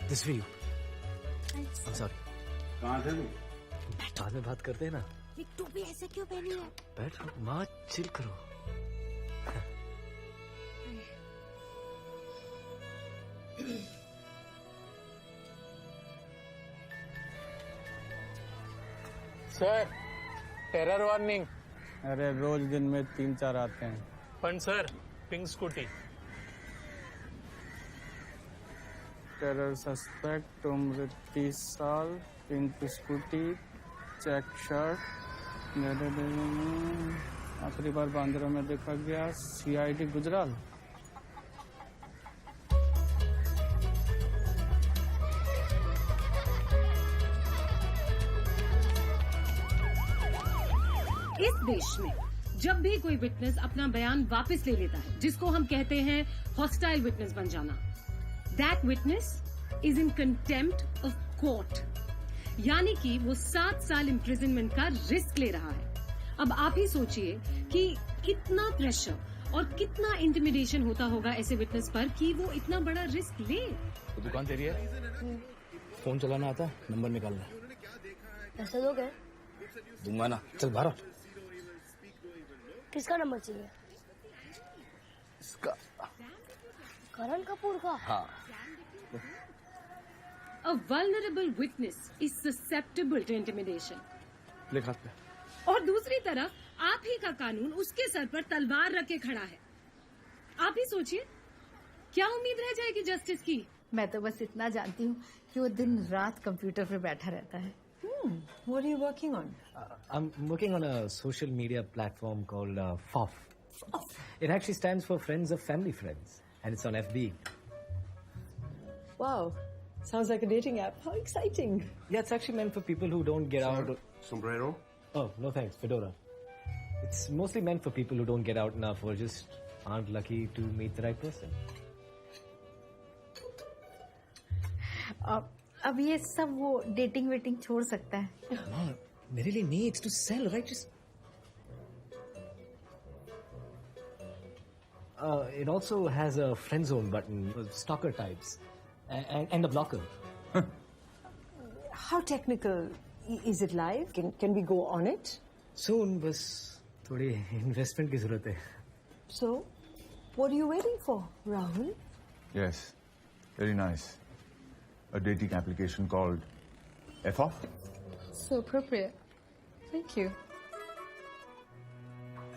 This for you. I'm sorry. कहाँ थे? बाद में बात करते हैं ना। तू भी ऐसे क्यों पहनी है? बैठ माँ, चिल करो। Sir, terror warning. अरे रोज दिन में 3-4 आते हैं। पण sir, pink scooty. Terror suspect, उम्र 30 साल, पिंक स्कूटी, चेक शर्ट। आखिरी बार बांद्रा में देखा गया, CID गुजराल। इस देश में जब भी कोई विटनेस अपना बयान वापस ले लेता है, जिसको हम कहते हैं हॉस्टाइल विटनेस बन जाना, that witness is in contempt of court, यानी कि वो 7 साल इम्प्रिजनमेंट का रिस्क ले रहा है। अब आप ही सोचिए कि कितना प्रेशर और कितना इंटिमिडेशन होता होगा ऐसे विटनेस पर कि वो इतना बड़ा रिस्क ले। तो दुकान तेरी है? फोन चलाना आता? नंबर निकालना। पैसे दोगे? दूंगा ना, चल बाहर। किसका नंबर चाहिए? इसका। करण कपूर का? हाँ। A vulnerable witness is susceptible to intimidation. लिख हाथ पे। और दूसरी तरफ आप ही का कानून उसके सर पर तलवार रखे खड़ा है। आप ही सोचिए, क्या उम्मीद रह जाएगी जस्टिस की? मैं तो बस इतना जानती हूँ कि वो दिन रात कंप्यूटर पर बैठा रहता है। What are you working on? I'm working on a social media platform called FOF. It actually stands for Friends of Family Friends, and it's on FB. Wow, sounds like a dating app. How exciting! Yeah, it's actually meant for people who don't get out. Sombrero? Oh, no thanks, fedora. It's mostly meant for people who don't get out enough or just aren't lucky to meet the right person. अब ये सब वो dating waiting छोड़ सकता है। No, मेरे लिए नहीं, it's to sell, right? Just. It also has a friend zone button for stalker types, and a blocker. How technical? Is it live? Can we go on it? Soon, बस थोड़ी investment की जरूरत है. So, what are you waiting for, Rahul? Yes, very nice. A dating application called FOF. So appropriate. Thank you.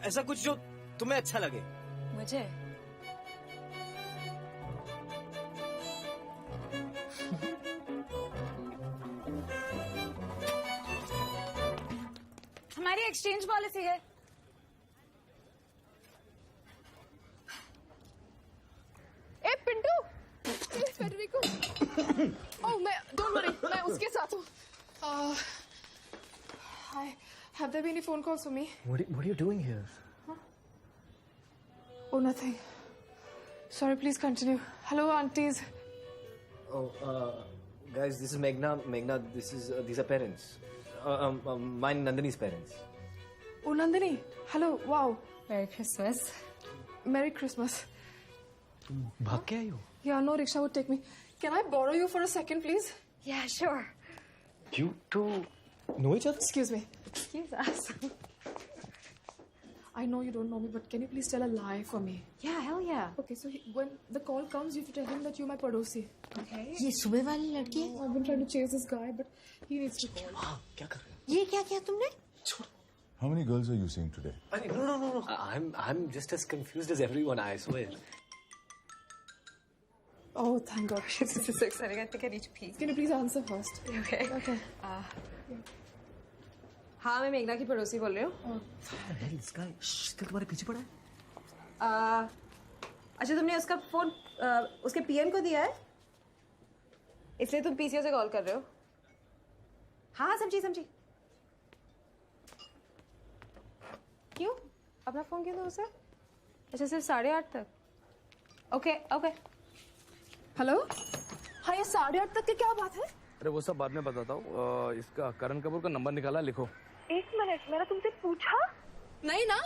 ऐसा कुछ जो तुम्हें अच्छा लगे. मुझे हमारी एक्सचेंज पॉलिसी है। ए Pintu, Federico. Oh don't worry, मैं उसके साथ हूँ। Hi, have there been any phone calls for me? What are you doing here? Oh, nothing. Sorry, please continue. Hello, aunties. Oh, guys, this is Meghna. Meghna, these are parents. Mine, Nandini's parents. Oh, Nandini. Hello. Wow. Merry Christmas. Merry Christmas. भाग के आई हो? Yeah, no rickshaw would take me. Can I borrow you for a second, please? Yeah, sure. You two know each other? Excuse me. Excuse us. I know you don't know me, but can you please tell a lie for me? Yeah, hell yeah. Okay, so when the call comes, you have to tell him that you're my padosi. Okay? ये सुबह वाली लड़की है? I've been trying to chase this guy, but he needs to call. हाँ, क्या कर रहे हो? ये क्या किया तुमने? How many girls are you seeing today? No. I'm just as confused as everyone, I swear. Oh, thank God. This is so exciting. I think I need to pee. Can you please answer first? Okay. Okay. हाँ मैं मेघना की पड़ोसी बोल रही हूँ। इसका तुम्हारे पीछे पड़ा है? अच्छा तुमने उसका फोन उसके पीएम को दिया है, इसलिए तुम पीसीओ से कॉल कर रहे हो? हाँ समझी। क्यों अपना फोन क्यों दो उसे? अच्छा सिर्फ 8:30 तक। ओके। हेलो हाँ, ये 8:30 तक की क्या बात है? अरे वो सब बाद में बताता हूँ। इसका करण कपूर का नंबर निकाला, लिखो। 1 मिनट, मैंने तुमसे पूछा नहीं ना,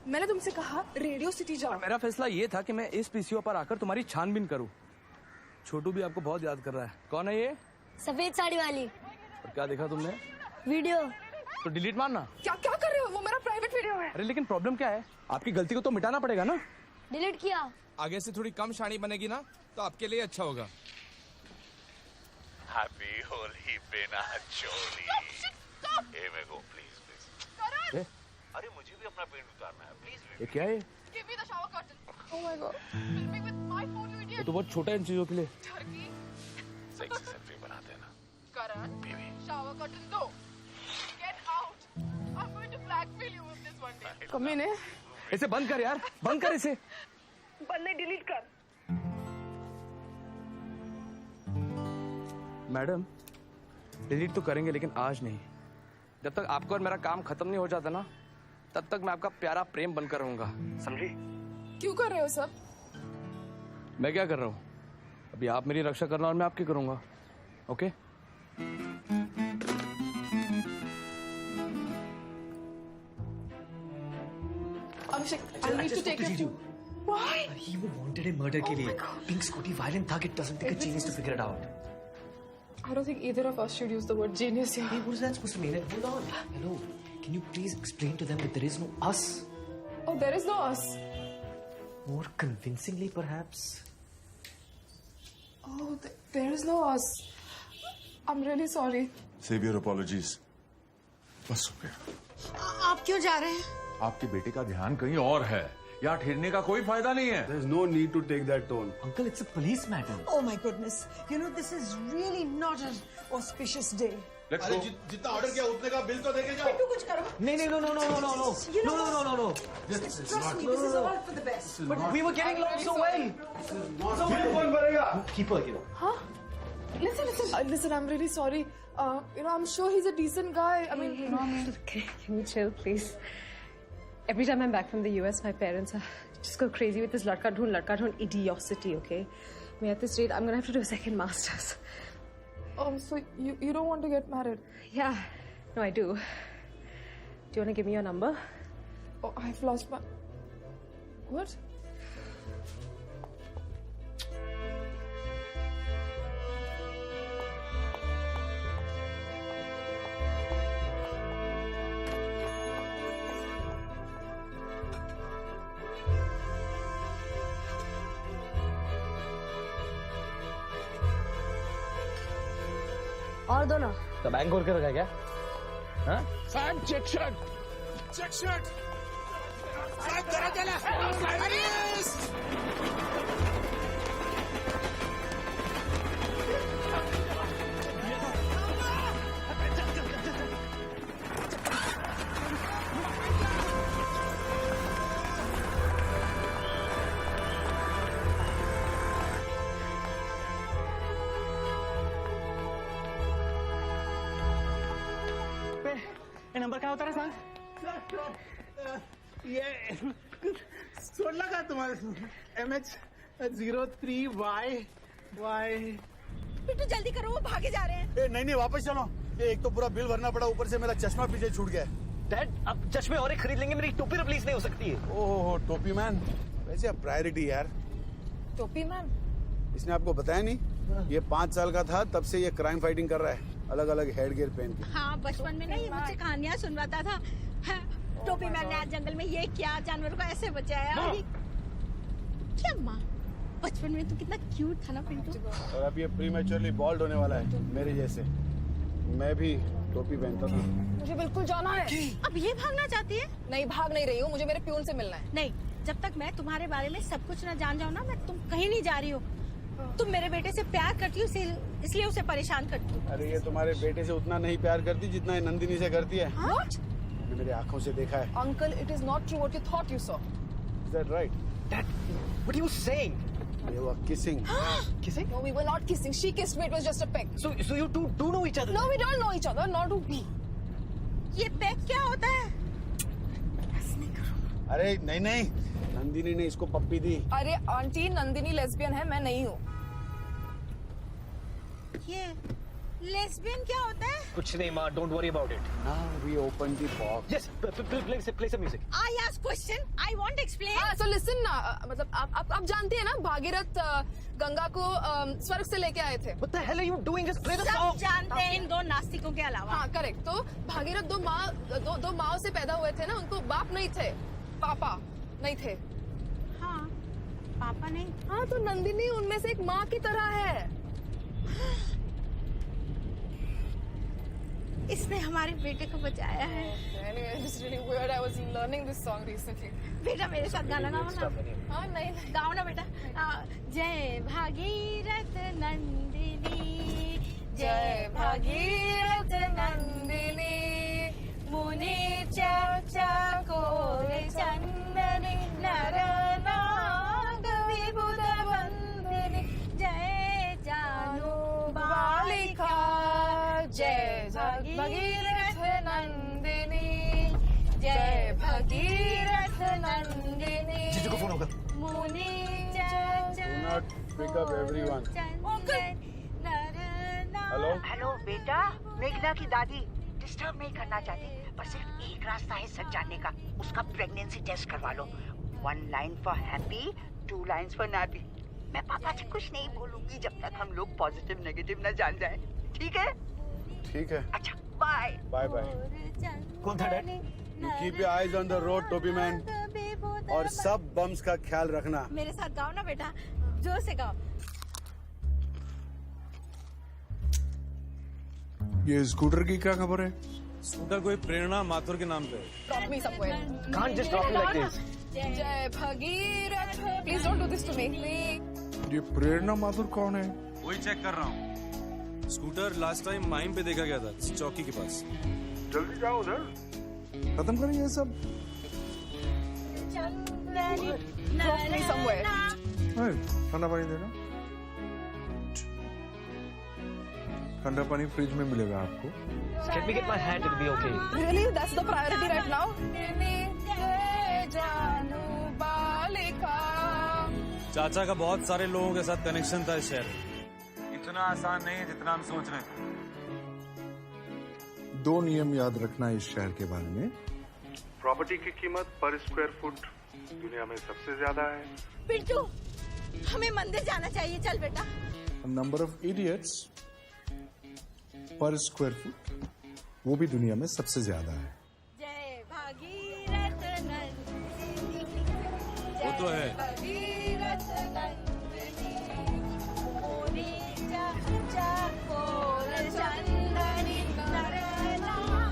मैंने तुमसे कहा रेडियो सिटी जाओ। मेरा फैसला ये था कि मैं इस पीसीओ पर आकर तुम्हारी छानबीन करूँ। छोटू भी आपको बहुत याद कर रहा है। कौन है ये? सफेद साड़ी वाली। और क्या देखा तुमने? वीडियो। तो डिलीट मारना। क्या कर रहे हो? वो मेरा प्राइवेट वीडियो है। अरे लेकिन प्रॉब्लम क्या है? आपकी गलती को तो मिटाना पड़ेगा ना। डिलीट किया। आगे से थोड़ी कम शानी बनेगी ना तो आपके लिए अच्छा होगा। हैप्पी होली बिना चोली। ए मेरे को प्लीज। अरे मुझे भी अपना पेंट उतारना है, प्लीज। ये क्या है? Give me the shower curtain. Oh my god. Filming with my phone, you idiot. ये तो बहुत छोटा है इन चीजों के लिए। Turkey. सेक्सी सेल्फी बना देना। Karan, shower curtain दो. Get out. I'm going to blackmail you with this one day. कमीने। इसे बंद कर यार, बंद कर इसे। बंद नहीं, डिलीट कर। मैडम डिलीट तो करेंगे लेकिन आज नहीं। जब तक आपको और मेरा काम खत्म नहीं हो जाता ना, तब तक मैं आपका प्यारा प्रेम बनकर रहूंगा, समझी? क्यों कर रहे हो सब? मैं क्या कर रहा हूँ? अभी आप मेरी रक्षा करना और मैं आपकी करूंगा। Okay? Abhishek, I need to take your... Why? He was wanted a murder के लिए। Pink scooty, violent thug. It doesn't take a genius to figure it out. I don't think either of us should use the word genius here. Hey, what is that supposed to mean? Hold on. Hello. Can you please explain to them that there is no us? Oh, there is no us. More convincingly, perhaps. Oh, there is no us. I'm really sorry. Save your apologies. बस हो गया। आप क्यों जा रहे हैं? आपके बेटे का ध्यान कहीं और है। यहाँ ठहरने का कोई फायदा नहीं है। There's no need to take that tone. Uncle, it's a police matter. Oh my goodness. You know, this is really not an auspicious day. Let's go. जितना ऑर्डर किया उतने का बिल तो देके जाओ। पिंटू कुछ करो। No. You know No. Trust me, this is all for the best. But we were getting along so well. Bill कौन भरेगा? Keep her. Huh? Listen, I'm really sorry. I'm sure he's a decent guy. I mean, Can you chill, please? Every time I'm back from the US, my parents just go crazy with this ladka dhun idiocity, okay? I mean, at this rate, I'm gonna have to do a second master's. so you don't want to get married? Yeah, no, I do. Do you want to give me your number? Oh, I've lost my... What? और दो ना। तो bank खोल के रखा है क्या? हाँ? Fan check shirt. ये नंबर क्या होता है सांग? ये सोडला का तुम्हारे MH03Y पिंटू जल्दी करो, वो भागे जा रहे हैं। नहीं वापस चलो। एक तो पूरा बिल भरना पड़ा, ऊपर से मेरा चश्मा पीछे छूट गया। डैड, अब चश्मे और एक खरीद लेंगे, मेरी टोपी रिप्लेस नहीं हो सकती है। ओहो, टोपी मैन। वैसे अब प्रायोरिटी यार। टोपी मैन? इसने आपको बताया नहीं? ये 5 साल का था तब से ये क्राइम फाइटिंग कर रहा है, अलग अलग हेड गियर पहन के। हाँ, बचपन में ना ये मुझसे कहानियां सुनवाता था। टोपी मैन ने आज जंगल में ये क्या, जानवरों को ऐसे बचाया। क्या माँ, बचपन में तू कितना क्यूट था ना पिंटू। और अब ये प्रीमेच्योरली बॉल्ड होने वाला है मेरे जैसे। मैं भी टोपी पहनता था। मुझे बिल्कुल जाना है। अब ये भागना चाहती है? नहीं, भाग नहीं रही हूँ, मुझे मेरे प्यून से मिलना है। नहीं, जब तक मैं तुम्हारे बारे में सब कुछ ना जान जाऊँ ना, मैं तुम कहीं नहीं जा रही हो। तुम मेरे बेटे से प्यार करती हो इसलिए उसे परेशान करती हो। अरे ये तुम्हारे बेटे से उतना नहीं प्यार करती जितना ये नंदिनी से करती है। What? मैंने मेरी आंखों से देखा है। Uncle, it is not true what you thought you saw. Is that right? Dad, what are you saying? They were kissing. Kissing? No, we were not kissing. She kissed me. It was just a peck. So you two do know each other? No, we don't know each other. Nor do we. ये pack क्या होता है? अरे नहीं नहीं, नंदिनी ने इसको पप्पी दी। अरे आंटी, नंदिनी लेस्बियन है, मैं नहीं हूँ। ये लेस्बियन क्या होता है? कुछ नहीं माँ, don't worry about it. Now we open the box. Yes, play some music. I ask question. I want to explain. हाँ, so listen ना, मतलब आप जानती है ना, भागीरथ गंगा को स्वर्ग से लेके आए थे। What the hell are you doing? Just play the सब song. जानते हैं इन दो नास्तिकों के अलावा। हाँ, करेक्ट। तो भागीरथ दो माँ से पैदा हुए थे ना, उनको बाप नहीं थे, पापा नहीं थे। हाँ, पापा नहीं। हाँ, तो नंदिनी उनमें से एक माँ की तरह है। इसने हमारे बेटे को बचाया है। Anyway, this is really weird. I was learning this song recently. बेटा मेरे साथ गाना गाओ ना। हाँ, नहीं गाओ ना बेटा। जय भागीरथ नंदिनी, जय भागीरथ नंदिनी, मुनि चाचा कोल चंदनी, नर नाग विबुध वंदिनी, जय जानु बालिका, जय भागीरथ नंदिनी, जय भागीरथ नंदिनी। जीजू को फोन होगा। मुनि चाचा। Do not pick up everyone. Hello. Hello बेटा, मेघना की दादी डिस्टर्ब नहीं करना चाहती, पर सिर्फ एक रास्ता है सच जानने का, उसका प्रेगनेंसी टेस्ट करवा लो। 1 line for happy, 2 lines for nappy. मैं पापा से कुछ नहीं बोलूंगी जब तक हम लोग पॉजिटिव नेगेटिव न जान जाए, ठीक है? ठीक है। अच्छा, बाय। Bye bye. कौन था dad? You keep your eyes on the road, टोपी मैन, और सब बम्स का ख्याल रखना। मेरे साथ गाओ ना बेटा, जोर से गाओ। ये स्कूटर की क्या खबर है? स्कूटर कोई प्रेरणा माथुर के नाम पे। Drop me somewhere. Can't just drop you like this. जय Bhagirath. Please don't do this to me. ये प्रेरणा माथुर कौन है? वही चेक कर रहा हूँ। स्कूटर लास्ट टाइम माइम पे देखा गया था, चौकी के पास। जल्दी जाओ उधर, खत्म करें ये सब। Drop me somewhere. ठंडा पानी देना। ठंडा पानी फ्रिज में मिलेगा आपको। Let me get my hand, it'll be okay. Really? That's the priority right now? जय जानु बालिका। चाचा का बहुत सारे लोगों के साथ कनेक्शन था इस शहर में। इतना आसान नहीं है जितना हम सोच रहे हैं। 2 नियम याद रखना इस शहर के बारे में। प्रॉपर्टी की कीमत पर स्क्वायर फुट दुनिया में सबसे ज्यादा है। पिंटू, हमें मंदिर जाना चाहिए, चल बेटा। नंबर ऑफ इडियट्स पर स्क्वायर फुट, वो भी दुनिया में सबसे ज्यादा है। जय भागीरथ नंदिनी, वो तो है। भागीरथ नंदिनी, मुनि चाचा कोल चंदनी, नर नाग।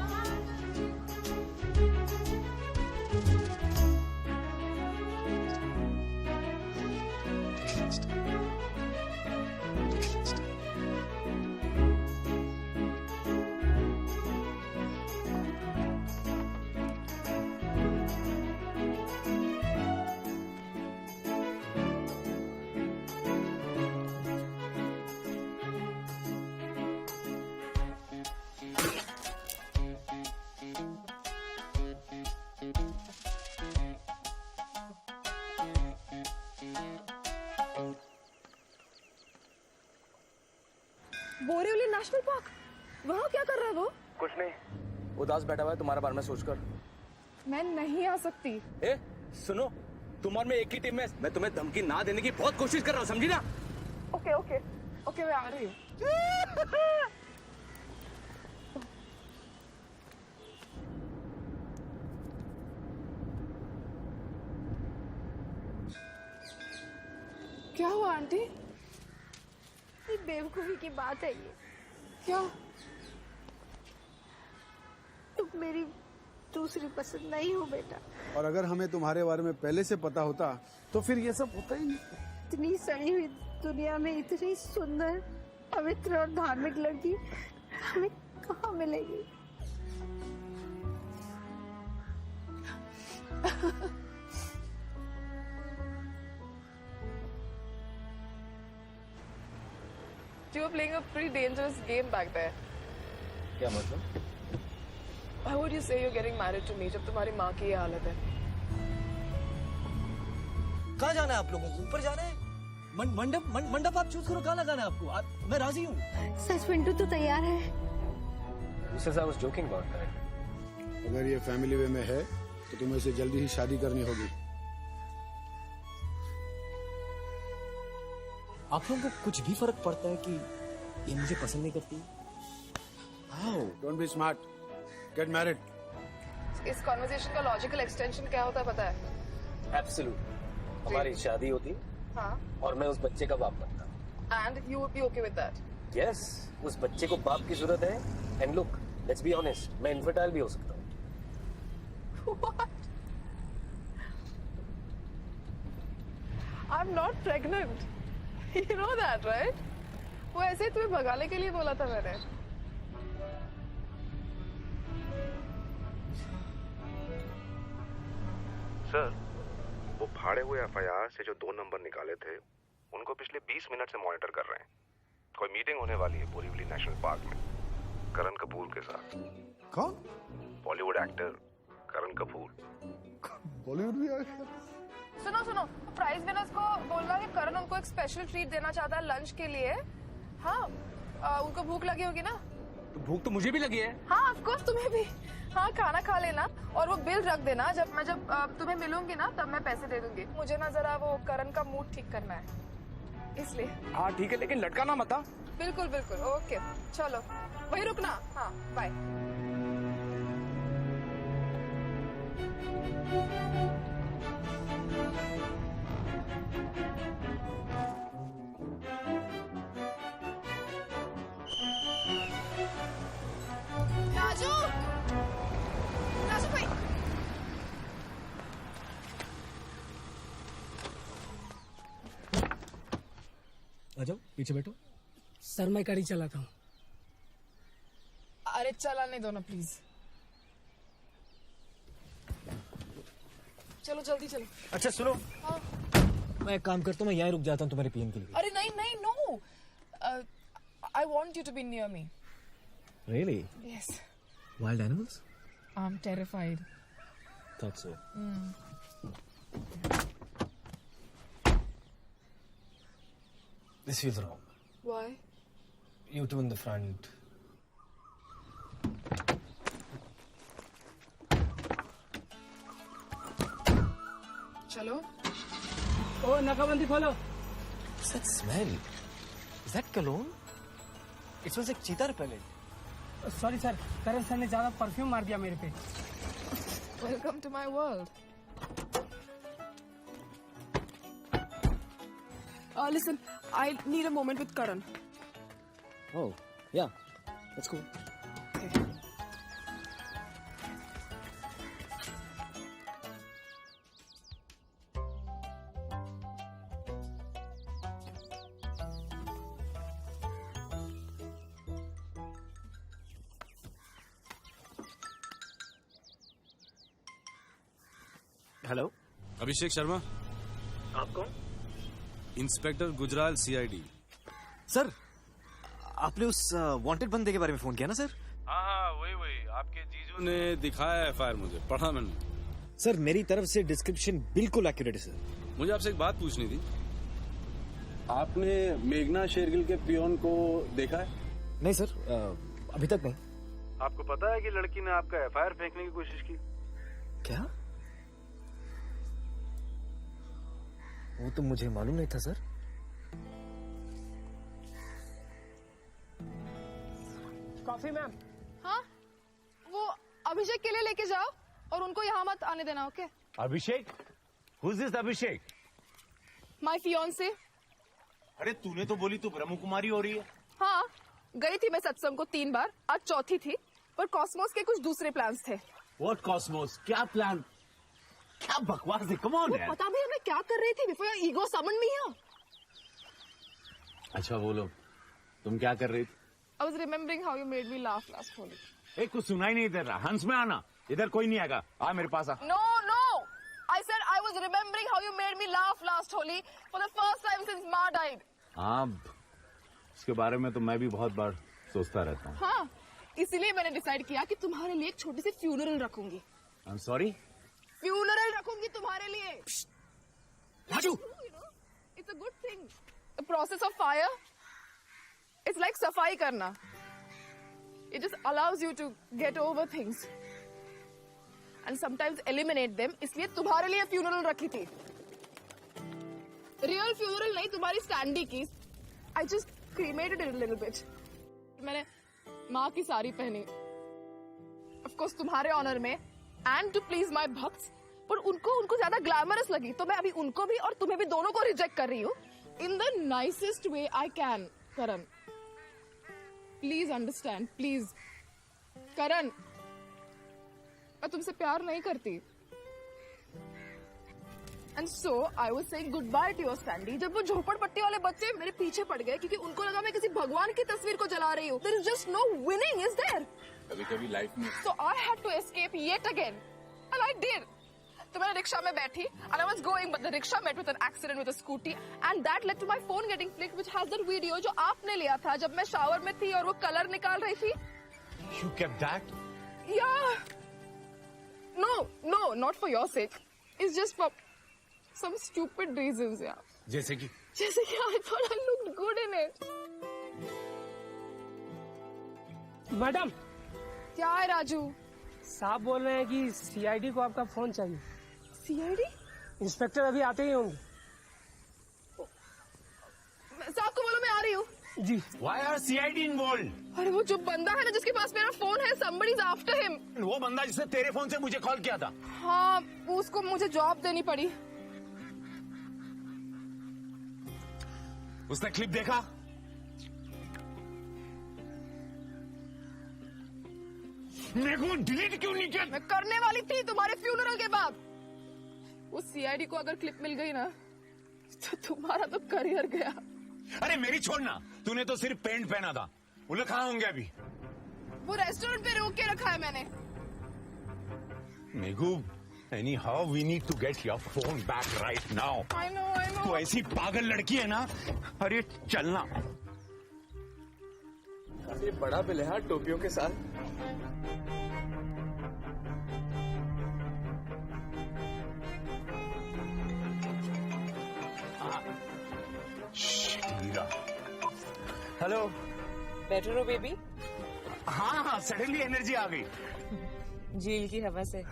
बोरीवली नेशनल पार्क, वहाँ क्या कर रहा है वो? कुछ नहीं, उदास बैठा हुआ है तुम्हारे बारे में सोचकर। मैं नहीं आ सकती। ए, सुनो, तुम और मैं एक ही टीम में, मैं तुम्हें धमकी ना देने की बहुत कोशिश कर रहा हूँ, समझी ना? ओके ओके ओके, मैं आ रही हूँ। क्या हुआ आंटी? बेवकूफी की बात है ये। क्या? तुम मेरी दूसरी पसंद नहीं हो बेटा। और अगर हमें तुम्हारे बारे में पहले से पता होता तो फिर ये सब होता ही नहीं। इतनी सड़ी हुई दुनिया में इतनी सुंदर, पवित्र और धार्मिक लड़की हमें कहाँ मिलेगी? You were playing a pretty dangerous game back there. क्या मतलब? Why would you say you're getting married to me जब तुम्हारी माँ की ये हालत है? कहाँ जाना है आप लोगों को? ऊपर जाना है? मंडप आप चूज करो, कहाँ लगाना है आपको? मैं राजी हूँ। सच पिंटू तो तैयार है? I was joking about that. अगर ये फैमिली वे में है तो तुम्हें इसे जल्दी ही शादी करनी होगी। आप लोगों को कुछ भी फर्क पड़ता है कि ये मुझे पसंद नहीं करती? How? Don't be smart. Get married. इस कॉन्वर्सेशन का लॉजिकल एक्सटेंशन क्या होता है पता है? Absolute. हमारी शादी होती हाँ। और मैं उस बच्चे का बाप बनता। And you would be okay with that? Yes, उस बच्चे को बाप की जरूरत है। And look, let's be honest, मैं infertile भी हो सकता हूँ। What? I'm not pregnant. You know that, right? वो ऐसे ही तुम्हें भगाने के लिए बोला था मैंने। सर, वो फाड़े हुए एफआईआर से जो 2 नंबर निकाले थे, उनको पिछले 20 मिनट से मॉनिटर कर रहे हैं। कोई मीटिंग होने वाली है बोरीवली नेशनल पार्क में, करण कपूर के साथ। कौन? बॉलीवुड एक्टर करण कपूर। बॉलीवुड भी आएगा? सुनो, प्राइज विनर्स को बोलना कि करण उनको एक स्पेशल ट्रीट देना चाहता है लंच के लिए। हाँ, उनको भूख लगी होगी ना? तो भूख तो मुझे भी लगी है। हाँ, ऑफ कोर्स तुम्हें भी। हाँ, खाना खा लेना और वो बिल रख देना। जब तुम्हें मिलूंगी ना तब मैं पैसे दे दूंगी। मुझे ना जरा वो करण का मूड ठीक करना है, इसलिए। हाँ ठीक है, लेकिन लटका ना मत। बिल्कुल, ओके, चलो वही रुकना। हाँ, बाय। राजू भाई, आ जाओ, पीछे बैठो। सर मैं गाड़ी चलाता हूँ। अरे चलाने दो ना प्लीज। चलो जल्दी चलो। अच्छा सुनो, हाँ। मैं एक काम करता हूँ, मैं यहाँ रुक जाता हूँ तुम्हारे पीएम के लिए। अरे नहीं, no. I want you to be near me. Really? Yes. Wild animals? I'm terrified. Thought so. This feels wrong. Why? You two in the front. चलो। ओ नाकाबंदी खोलो। What's that smell? Is that cologne? It smells like cheetah repellent. Sorry sir, Karan sir ने ज्यादा perfume मार दिया मेरे पे। Welcome to my world. Listen, I need a moment with Karan. Oh, yeah. Let's go. Hello, Abhishek Sharma. आप कौन? Inspector Gujral CID. Sir, आपने उस वांटेड बंदे के बारे में फोन किया ना सर? हाँ, वही आपके जीजू ने दिखाया एफआईआर, मुझे पढ़ा मैंने। सर, मेरी तरफ से डिस्क्रिप्शन बिल्कुल एक्यूरेट है सर। मुझे आपसे एक बात पूछनी थी। आपने मेघना शेरगिल के पियोन को देखा है? नहीं सर, अभी तक नहीं। आपको पता है कि लड़की ने आपका एफआईआर फेंकने की कोशिश की? क्या? वो तो मुझे मालूम नहीं था सर। Coffee ma'am. हाँ, वो अभिषेक के लिए लेके जाओ और उनको यहाँ मत आने देना, okay? Abhishek? Who's this Abhishek? My fiancée. अरे तूने तो बोली तू ब्रह्म कुमारी हो रही है। हाँ, गई थी मैं सत्संग को 3 बार, आज चौथी थी, पर कॉस्मोस के कुछ दूसरे प्लान्स थे। What cosmos? क्या प्लान? क्या बकवास है? Come on यार। पता भी है मैं क्या कर रही थी before your ego summoned me here? अच्छा बोलो, तुम क्या कर रही थी? I was remembering how you made me laugh last Holi. कुछ सुनाई नहीं दे रहा। हंस में आना, इधर कोई नहीं आएगा। आ मेरे पास आ। No. I said I was remembering how you made me laugh last Holi for the first time since Ma died. हाँ, उसके बारे में तो मैं भी बहुत बार सोचता रहता हूँ। हाँ, इसीलिए मैंने डिसाइड किया कि तुम्हारे लिए एक छोटी सी फ्यूनरल रखूंगी। I'm sorry? फ्यूनरल रखूंगी तुम्हारे लिए। Raju! It's a good thing. The process of fire, it's like सफाई करना. It just allows you to get over things and sometimes eliminate them. इसलिए तुम्हारे लिए फ्यूनरल रखी थी। रियल फ्यूनरल नहीं, तुम्हारी स्टैंडी की। I just cremated it a little bit. मैंने माँ की साड़ी पहनी, of course तुम्हारे ऑनर में, and to please my भक्ts. पर उनको ज्यादा ग्लैमरस लगी, तो मैं अभी उनको भी और तुम्हें भी दोनों को रिजेक्ट कर रही हूँ। In the nicest way I can, Karan. Please understand, please. करण, मैं तुमसे प्यार नहीं करती। And so I was saying goodbye to your Sandy जब वो झोपड़पट्टी वाले बच्चे मेरे पीछे पड़ गए क्योंकि उनको लगा मैं किसी भगवान की तस्वीर को जला रही हूँ। There is just no winning, is there? कभी-कभी लाइफ में। So I had to escape yet again, and I did. तो मैंने रिक्शा में बैठी, and I was going, but the rickshaw met with an accident with a scooty, and that led to my phone getting flicked, which has that video जो आपने लिया था जब मैं शावर में थी और वो कलर निकाल रही थी। You kept that? Yeah. No, not for your sake. It's just for some stupid reasons, yeah. जैसे कि I thought I looked good in it. Madam, क्या है राजू? साहब बोल रहे हैं कि सीआईडी को आपका फोन चाहिए। सीआईडी? इंस्पेक्टर अभी आते ही होंगे। साहब को बोलो मैं आ रही हूँ। जी। Why are CID involved? अरे वो जो बंदा है ना जिसके पास मेरा फोन है, somebody's after him. वो बंदा जिसने तेरे फोन से मुझे कॉल किया था। हाँ, उसको मुझे जॉब देनी पड़ी। उसने क्लिप देखा? मेरे को डिलीट क्यों नहीं किया? मैं करने वाली थी तुम्हारे फ्यूनरल के बाद। वो सीआईडी को अगर क्लिप मिल गई ना, तो तुम्हारा तो करियर गया। अरे मेरी छोड़ना, तूने तो सिर्फ पेंट पहना था। वो लोग कहाँ होंगे अभी? वो रेस्टोरेंट पे रोक के रखा है मैंने। Meghu, anyhow we need to get your phone back right now. I know. तू ऐसी पागल लड़की है ना? अरे चलना। काफी बड़ा बिल है टोपियों के साथ। हेलो। बेटर हो बेबी? हाँ, सडनली एनर्जी आ गई। झील की हवा से।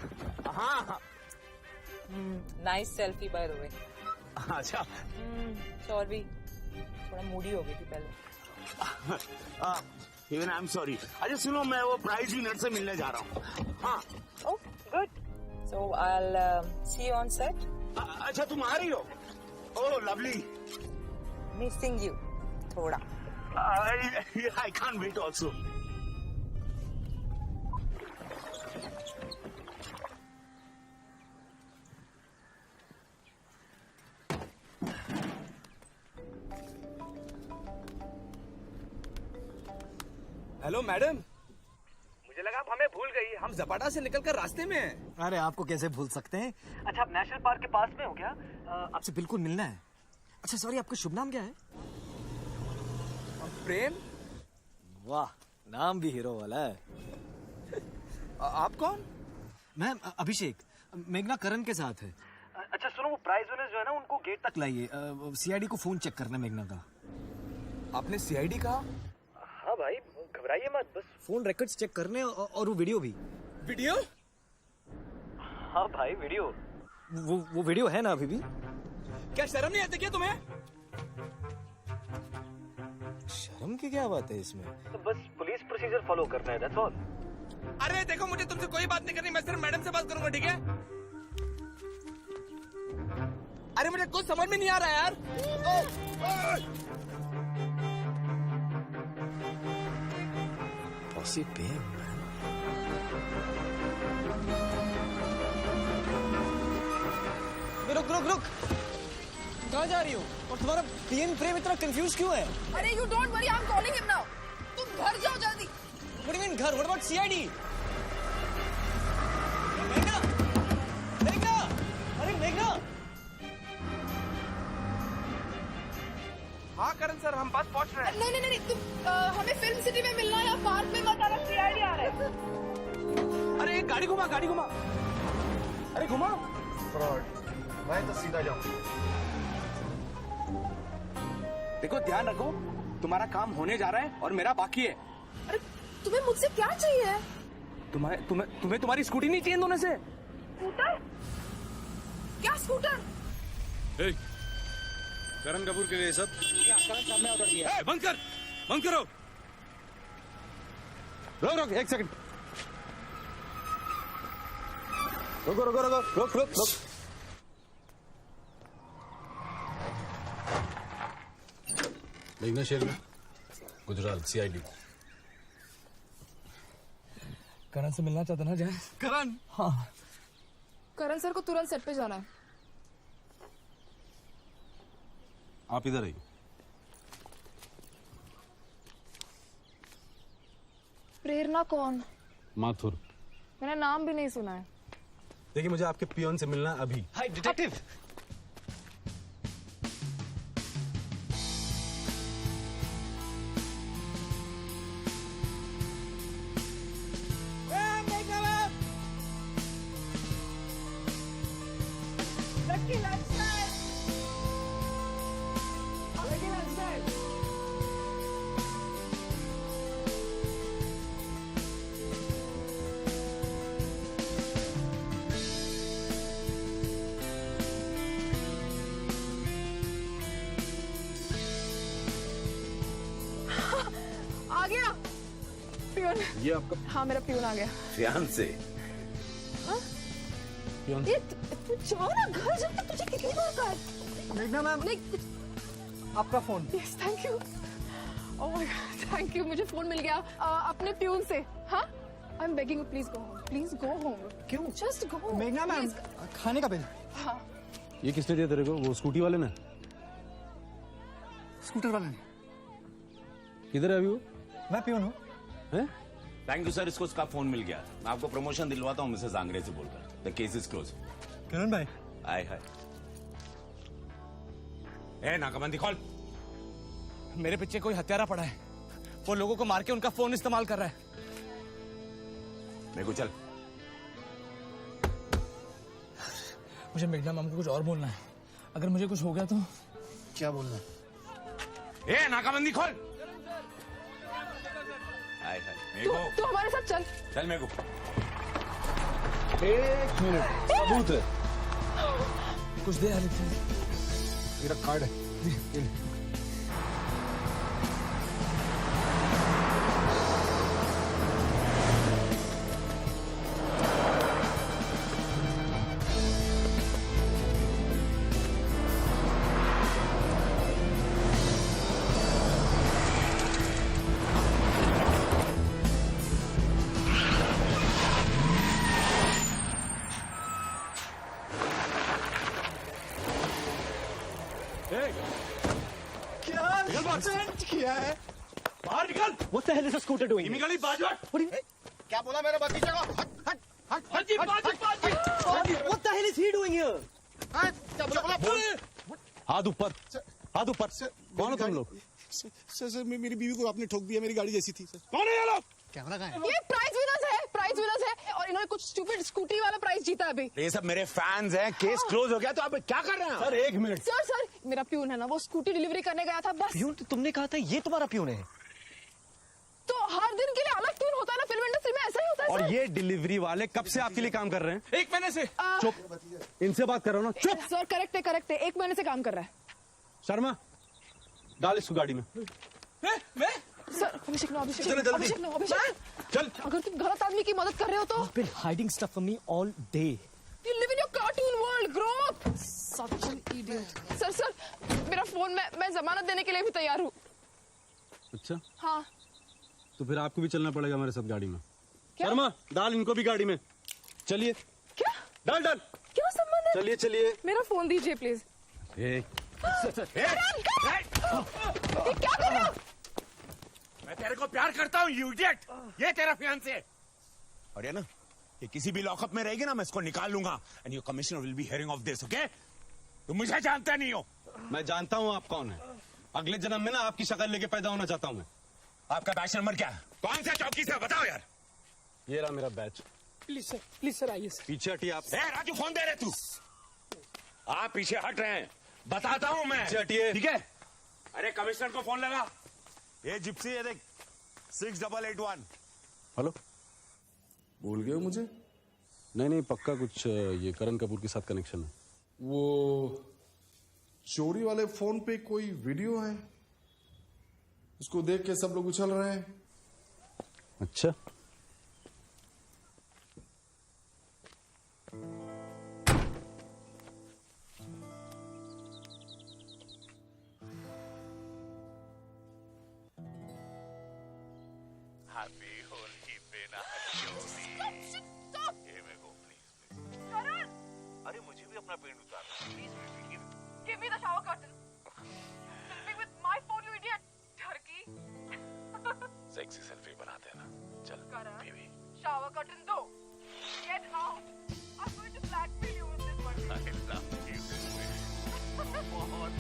हाँ। Nice selfie by the way. अच्छा। सॉरी, थोड़ा मूडी हो गई थी पहले। Even I am sorry. अच्छा सुनो, मैं वो प्राइज विनर से मिलने जा रहा हूँ। हाँ। Oh good. So I will see you on set. अच्छा तुम आ रही हो? ओह लवली। मिसिंग यू थोड़ा। I can't wait also. Hello madam, मुझे लगा आप हमें भूल गई। हम जपाटा से निकलकर रास्ते में हैं। अरे आपको कैसे भूल सकते हैं? अच्छा आप नेशनल पार्क के पास में हो क्या? आपसे बिल्कुल मिलना है। अच्छा सॉरी, आपका शुभ नाम क्या है? प्रेम। वाह, नाम भी हीरो वाला है। आप कौन? मैं अभिषेक, मेघना करण के साथ है। अच्छा सुनो, वो प्राइज विनर्स जो है ना, उनको गेट तक लाइए। सीआईडी को फोन चेक करना मेघना का। आपने सीआईडी कहा? हाँ भाई, घबराइए मत, बस फोन रिकॉर्ड्स चेक करने और वो वीडियो भी। वीडियो? हाँ भाई वीडियो। वो वीडियो है ना अभी भी? क्या शर्म नहीं आती क्या तुम्हें? शर्म की क्या बात है इसमें? तो बस पुलिस प्रोसीजर फॉलो करना है, दैट्स ऑल। अरे देखो, मुझे तुमसे कोई बात नहीं करनी, मैं सिर्फ मैडम से बात करूंगा, ठीक है? अरे मुझे कुछ समझ में नहीं आ रहा यार। रुक। कहाँ जा रही हो? और तुम्हारा प्रेम इतना कंफ्यूज क्यों है? अरे you don't worry, I am calling him now. तुम घर जाओ जल्दी। What do you mean घर? What about CID? मेघना! मेघना! अरे मेघना! हाँ करण सर, हम बस पहुंच रहे हैं। नहीं, तुम हमें फिल्म सिटी में मिलना है या पार्क में मत आना, CID आ रहा है। अरे गाड़ी घुमा। अरे घुमा। मैं तो सीधा जाऊँ। देखो ध्यान रखो, तुम्हारा काम होने जा रहा है और मेरा बाकी है। अरे तुम्हें मुझसे क्या चाहिए? तुम्हें तुम्हारी स्कूटी नहीं चाहिए दोनों से? स्कूटर? क्या स्कूटर? करण कपूर के लिए सब करण साहब ने ऑर्डर दिया। बंद करो। रोक 1 सेकंड। रोक। मेघना शेर गुजराल CID। करण से मिलना चाहता ना जाए? करण? हाँ। करण सर को तुरंत सेट पे जाना है। आप इधर आइए। प्रेरणा कौन? माथुर। मैंने नाम भी नहीं सुना है। देखिए मुझे आपके पियोन से मिलना अभी। हाय डिटेक्टिव। आ गया पियून। ये आपका? हाँ मेरा पियून आ गया। फियांसे। ये तू जाओ ना घर, जब तक तुझे कितनी बार कहा। मेघना मैम, आपका फोन। Yes thank you. Oh my god thank you, मुझे फोन मिल गया अपने पियून से। हाँ I am begging you, please go home. क्यों? Just go. मेघना मैम, खाने का बिल। हाँ। ये किसने दिया तेरे को? वो स्कूटी वाले ने? स्कूटर वाले ने। किधर है अभी वो? मैं पियून हूँ। थैंक यू सर, इसको उसका फोन मिल गया। मैं आपको प्रमोशन दिलवाता हूँ मिसेस आंग्रे से बोलकर। The case is close. Karan भाई। हाय। नाकाबंदी खोल। मेरे पीछे कोई हत्यारा पड़ा है। वो लोगों को मार के उनका फोन इस्तेमाल कर रहा है। मेरे को चल। मुझे मेघना मैम को कुछ और बोलना है। अगर मुझे कुछ हो गया तो? क्या बोलना है? नाकाबंदी खोल। हाय तू हमारे साथ चल। चल मेरे को। 1 मिनट, सबूत है। कुछ दे यार, मेरा कार्ड है। किया है? बाहर निकल। What the hell is a scooter doing? निकली बाजवट। क्या बोला मेरे भतीजे को? What the hell is he doing here? क्या बोला? हाथ ऊपर। कौन हो तुम लोग? सर मेरी बीवी को आपने ठोक दिया, मेरी गाड़ी जैसी थी सर। कौन है ये लोग? कैमरा कहाँ है? ये प्राइज विनर्स है और इन्होंने कुछ स्टूपिड स्कूटी वाला प्राइज जीता अभी। ये सब मेरे फैंस हैं। केस क्लोज हो गया तो आप क्या कर रहे हैं? Sir 1 minute. सर मेरा प्यून है ना, वो स्कूटी डिलीवरी करने गया था बस। प्यून? तुमने कहा था ये तुम्हारा प्यून है? तो हर दिन के लिए अलग प्यून होता है ना, फिल्म इंडस्ट्री में ऐसा ही होता है। और ये डिलीवरी वाले कब से आपके लिए काम कर रहे हैं? 1 महीने से। चुप, इनसे बात कर रहा हूँ ना। चुप। सर करेक्ट है 1 महीने से काम कर रहा है। शर्मा डाल इसको गाड़ी में। मैं? सर अभिषेक नो। चल। अगर तुम गलत आदमी की मदद कर रहे हो तो। You've been hiding stuff from me all day. You live in your cartoon world. Grow up. Such an idiot. Sir मेरा फोन मैं जमानत देने के लिए भी तैयार हूँ। अच्छा हाँ। तो फिर आपको भी चलना पड़ेगा मेरे साथ गाड़ी में। शर्मा डाल इनको भी गाड़ी में। चलिए। क्या? डाल। क्या संबंध है? चलिए। मेरा फोन दीजिए प्लीज। क्या कर रहे हो? मैं तेरे को प्यार करता हूँ, यू इडियट। ये तेरा फियांसे और ये ना, ये किसी भी लॉकअप में रहेगी ना, मैं इसको निकाल लूंगा। And your commissioner will be hearing of this, okay? तुम मुझे जानते नहीं हो। मैं जानता हूँ आप कौन है। अगले जन्म में ना आपकी शक्ल लेके पैदा होना चाहता हूँ मैं। आपका बैच नंबर क्या है? कौन सा चौकी से बताओ यार। ये रहा मेरा बैच। प्लीज सर आइए सर। पीछे हटिए आप। राजू फोन दे रहे तू। आप पीछे हट रहे हैं, बताता हूँ मैं। पीछे हटिए। ठीक है। अरे कमिश्नर को फोन लगा। ये जिप्सी है देख, 6881। हेलो, भूल गए हो मुझे? नहीं पक्का कुछ ये करण कपूर के साथ कनेक्शन है। वो चोरी वाले फोन पे कोई वीडियो है, उसको देख के सब लोग उछल रहे हैं। अच्छा, हैप्पी होली बेना जोड़ी। ये मेरे को प्लीज। करण! अरे मुझे भी अपना पेंट उतारना please. Give me the shower curtain. Selfie with my phone, you idiot. Turkey. Sexy selfie बनाते हैं ना। चल बेबी। Shower curtain दो. Get out. I'm going to blackmail you with this one. I love you. बहुत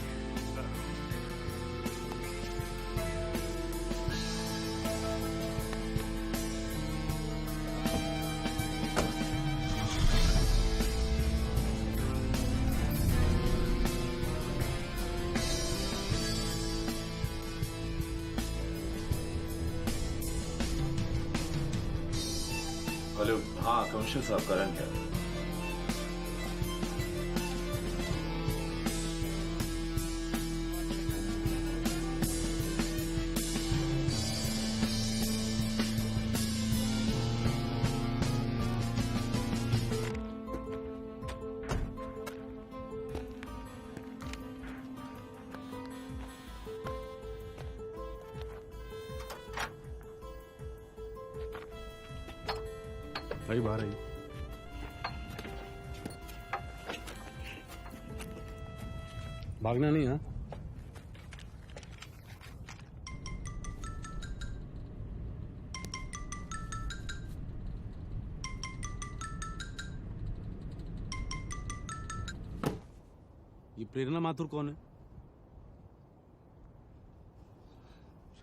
hello, हाँ commissioner साहब, करण क्या? भाई बाहर आई। भागना नहीं है। ये प्रेरणा माथुर कौन है?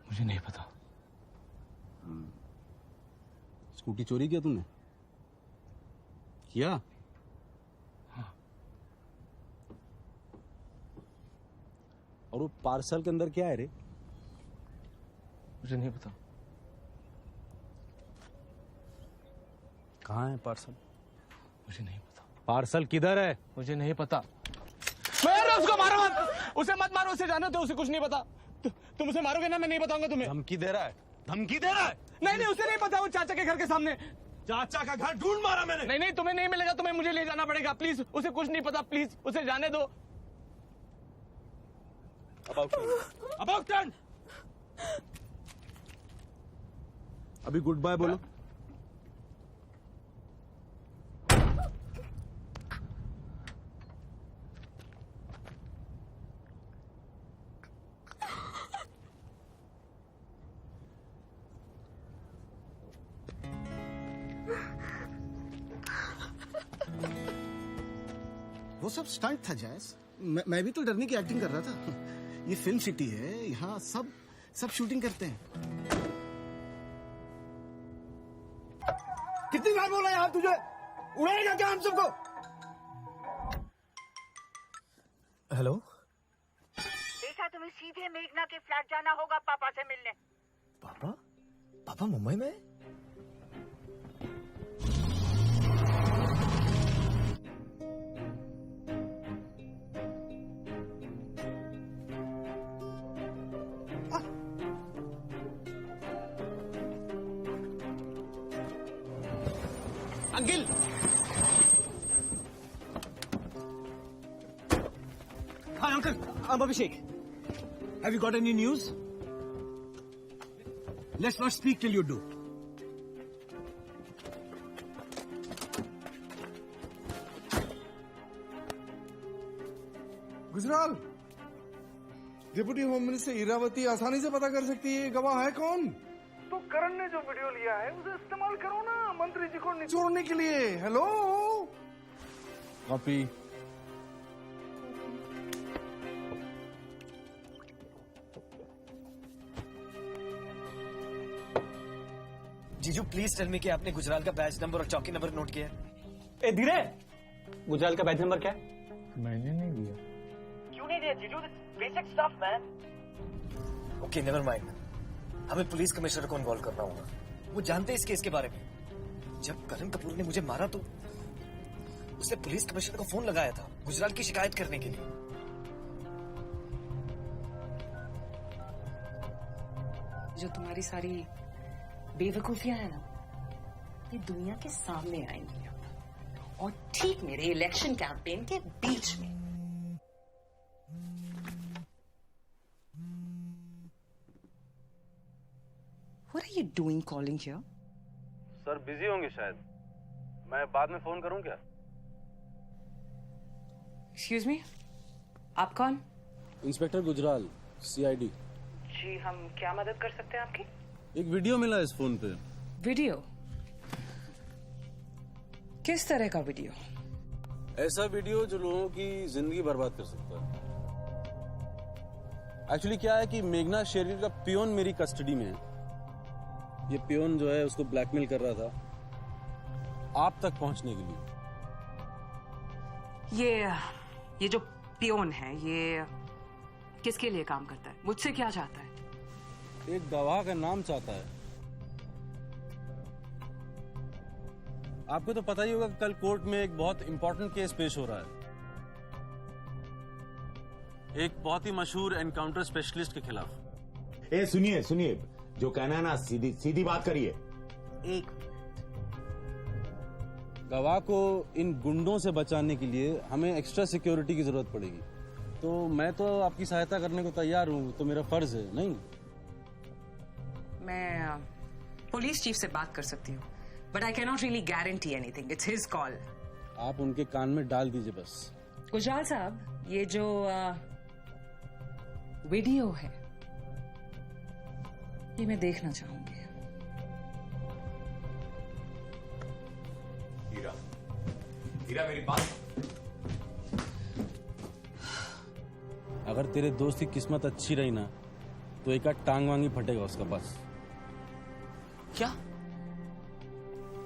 मुझे नहीं पता। स्कूटी चोरी किया तूने? किया? हाँ। और वो पार्सल के अंदर क्या है रे? मुझे नहीं पता। कहाँ है पार्सल? मुझे नहीं पता। पार्सल किधर है? मुझे नहीं पता। मैं उसको मारो मत, उसे मत मारो, उसे जाने दो, उसे कुछ नहीं पता। तुम उसे मारोगे ना, मैं नहीं बताऊंगा तुम्हें। धमकी दे रहा है? धमकी दे रहा है? नहीं उसे नहीं पता, वो चाचा के घर के सामने। चाचा का घर ढूंढ मारा मैंने। नहीं तुम्हें नहीं मिलेगा, तुम्हें मुझे ले जाना पड़ेगा। प्लीज, उसे कुछ नहीं पता, प्लीज उसे जाने दो। About turn. अभी गुड बाय बोलो। वो सब स्टंट था जैस। मैं भी तो डरने की एक्टिंग कर रहा था। ये फिल्म सिटी है, यहाँ सब शूटिंग करते हैं। कितनी बार बोला यार तुझे, उड़ाएगा क्या हम सबको? हेलो, बेटा तुम्हें सीधे मेघना के फ्लैट जाना होगा पापा से मिलने। पापा मुंबई में? Uncle, Hi uncle, I'm Abhishek. Have you got any news? Let's not speak till you do. Gujral, deputy home minister Iravati आसानी से पता कर सकती है गवाह है कौन। तो करण ने जो वीडियो लिया है उसे इस्तेमाल करो ना मंत्री जी को निचोड़ने के लिए। Hello copy. जीजू प्लीज टेल मी कि आपने गुजराल का बैच नंबर और चौकी नंबर नोट किया है। ए धीरे, गुजराल का बैच नंबर क्या है? मैंने नहीं दिया। क्यों नहीं दिया जीजू? Basic stuff man. Okay never mind, हमें पुलिस कमिश्नर को इन्वॉल्व करना होगा। वो जानते हैं इस केस के बारे में। जब करण कपूर ने मुझे मारा तो उसने पुलिस कमिश्नर को फोन लगाया था गुजराल की शिकायत करने के लिए। जो तुम्हारी सारी बेवकूफियां है ना, ये दुनिया के सामने आएंगी और ठीक मेरे इलेक्शन कैंपेन के बीच में। What are you doing calling here? Sir busy होंगे शायद, मैं बाद में फोन करूं क्या? Excuse me, आप कौन? Inspector Gujral, CID। जी हम क्या मदद कर सकते हैं आपकी? एक वीडियो मिला इस फोन पे। वीडियो? किस तरह का वीडियो? ऐसा वीडियो जो लोगों की जिंदगी बर्बाद कर सकता है। एक्चुअली क्या है कि मेघना शेरगिल का पियोन मेरी कस्टडी में है। ये पियोन जो है उसको ब्लैकमेल कर रहा था आप तक पहुंचने के लिए। ये जो पियोन है ये किसके लिए काम करता है? मुझसे क्या चाहता है? एक गवाह का नाम चाहता है। आपको तो पता ही होगा कि कल कोर्ट में एक बहुत इंपॉर्टेंट केस पेश हो रहा है, एक बहुत ही मशहूर एनकाउंटर स्पेशलिस्ट के खिलाफ। ए सुनिए सुनिए, जो कहना है ना सीधी सीधी बात करिए। एक गवाह को इन गुंडों से बचाने के लिए हमें एक्स्ट्रा सिक्योरिटी की जरूरत पड़ेगी। तो मैं तो आपकी सहायता करने को तैयार हूं, तो मेरा फर्ज है। नहीं, मैं पुलिस चीफ से बात कर सकती हूँ, but I cannot really guarantee anything. It's his call. आप उनके कान में डाल दीजिए बस। गुजराल साहब, ये जो वीडियो है ये मैं देखना चाहूंगी। हीरा, हीरा मेरी बात। अगर तेरे दोस्त की किस्मत अच्छी रही ना तो एक आध टांग वांग ही फटेगा उसका बस। क्या?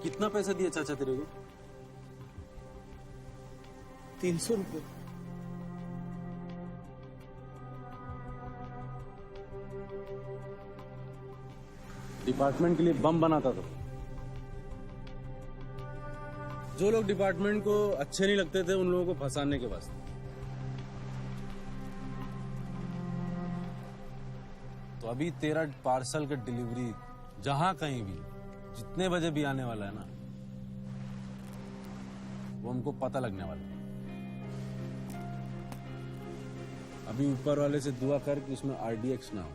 कितना पैसा दिया चाचा तेरे को? 300 रुपये। डिपार्टमेंट के लिए बम बनाता था। जो लोग डिपार्टमेंट को अच्छे नहीं लगते थे उन लोगों को फंसाने के वास्ते। तो अभी तेरा पार्सल का डिलीवरी जहां कहीं भी जितने बजे भी आने वाला है ना, वो हमको पता लगने वाला है। अभी ऊपर वाले से दुआ कर कि उसमें RDX ना हो।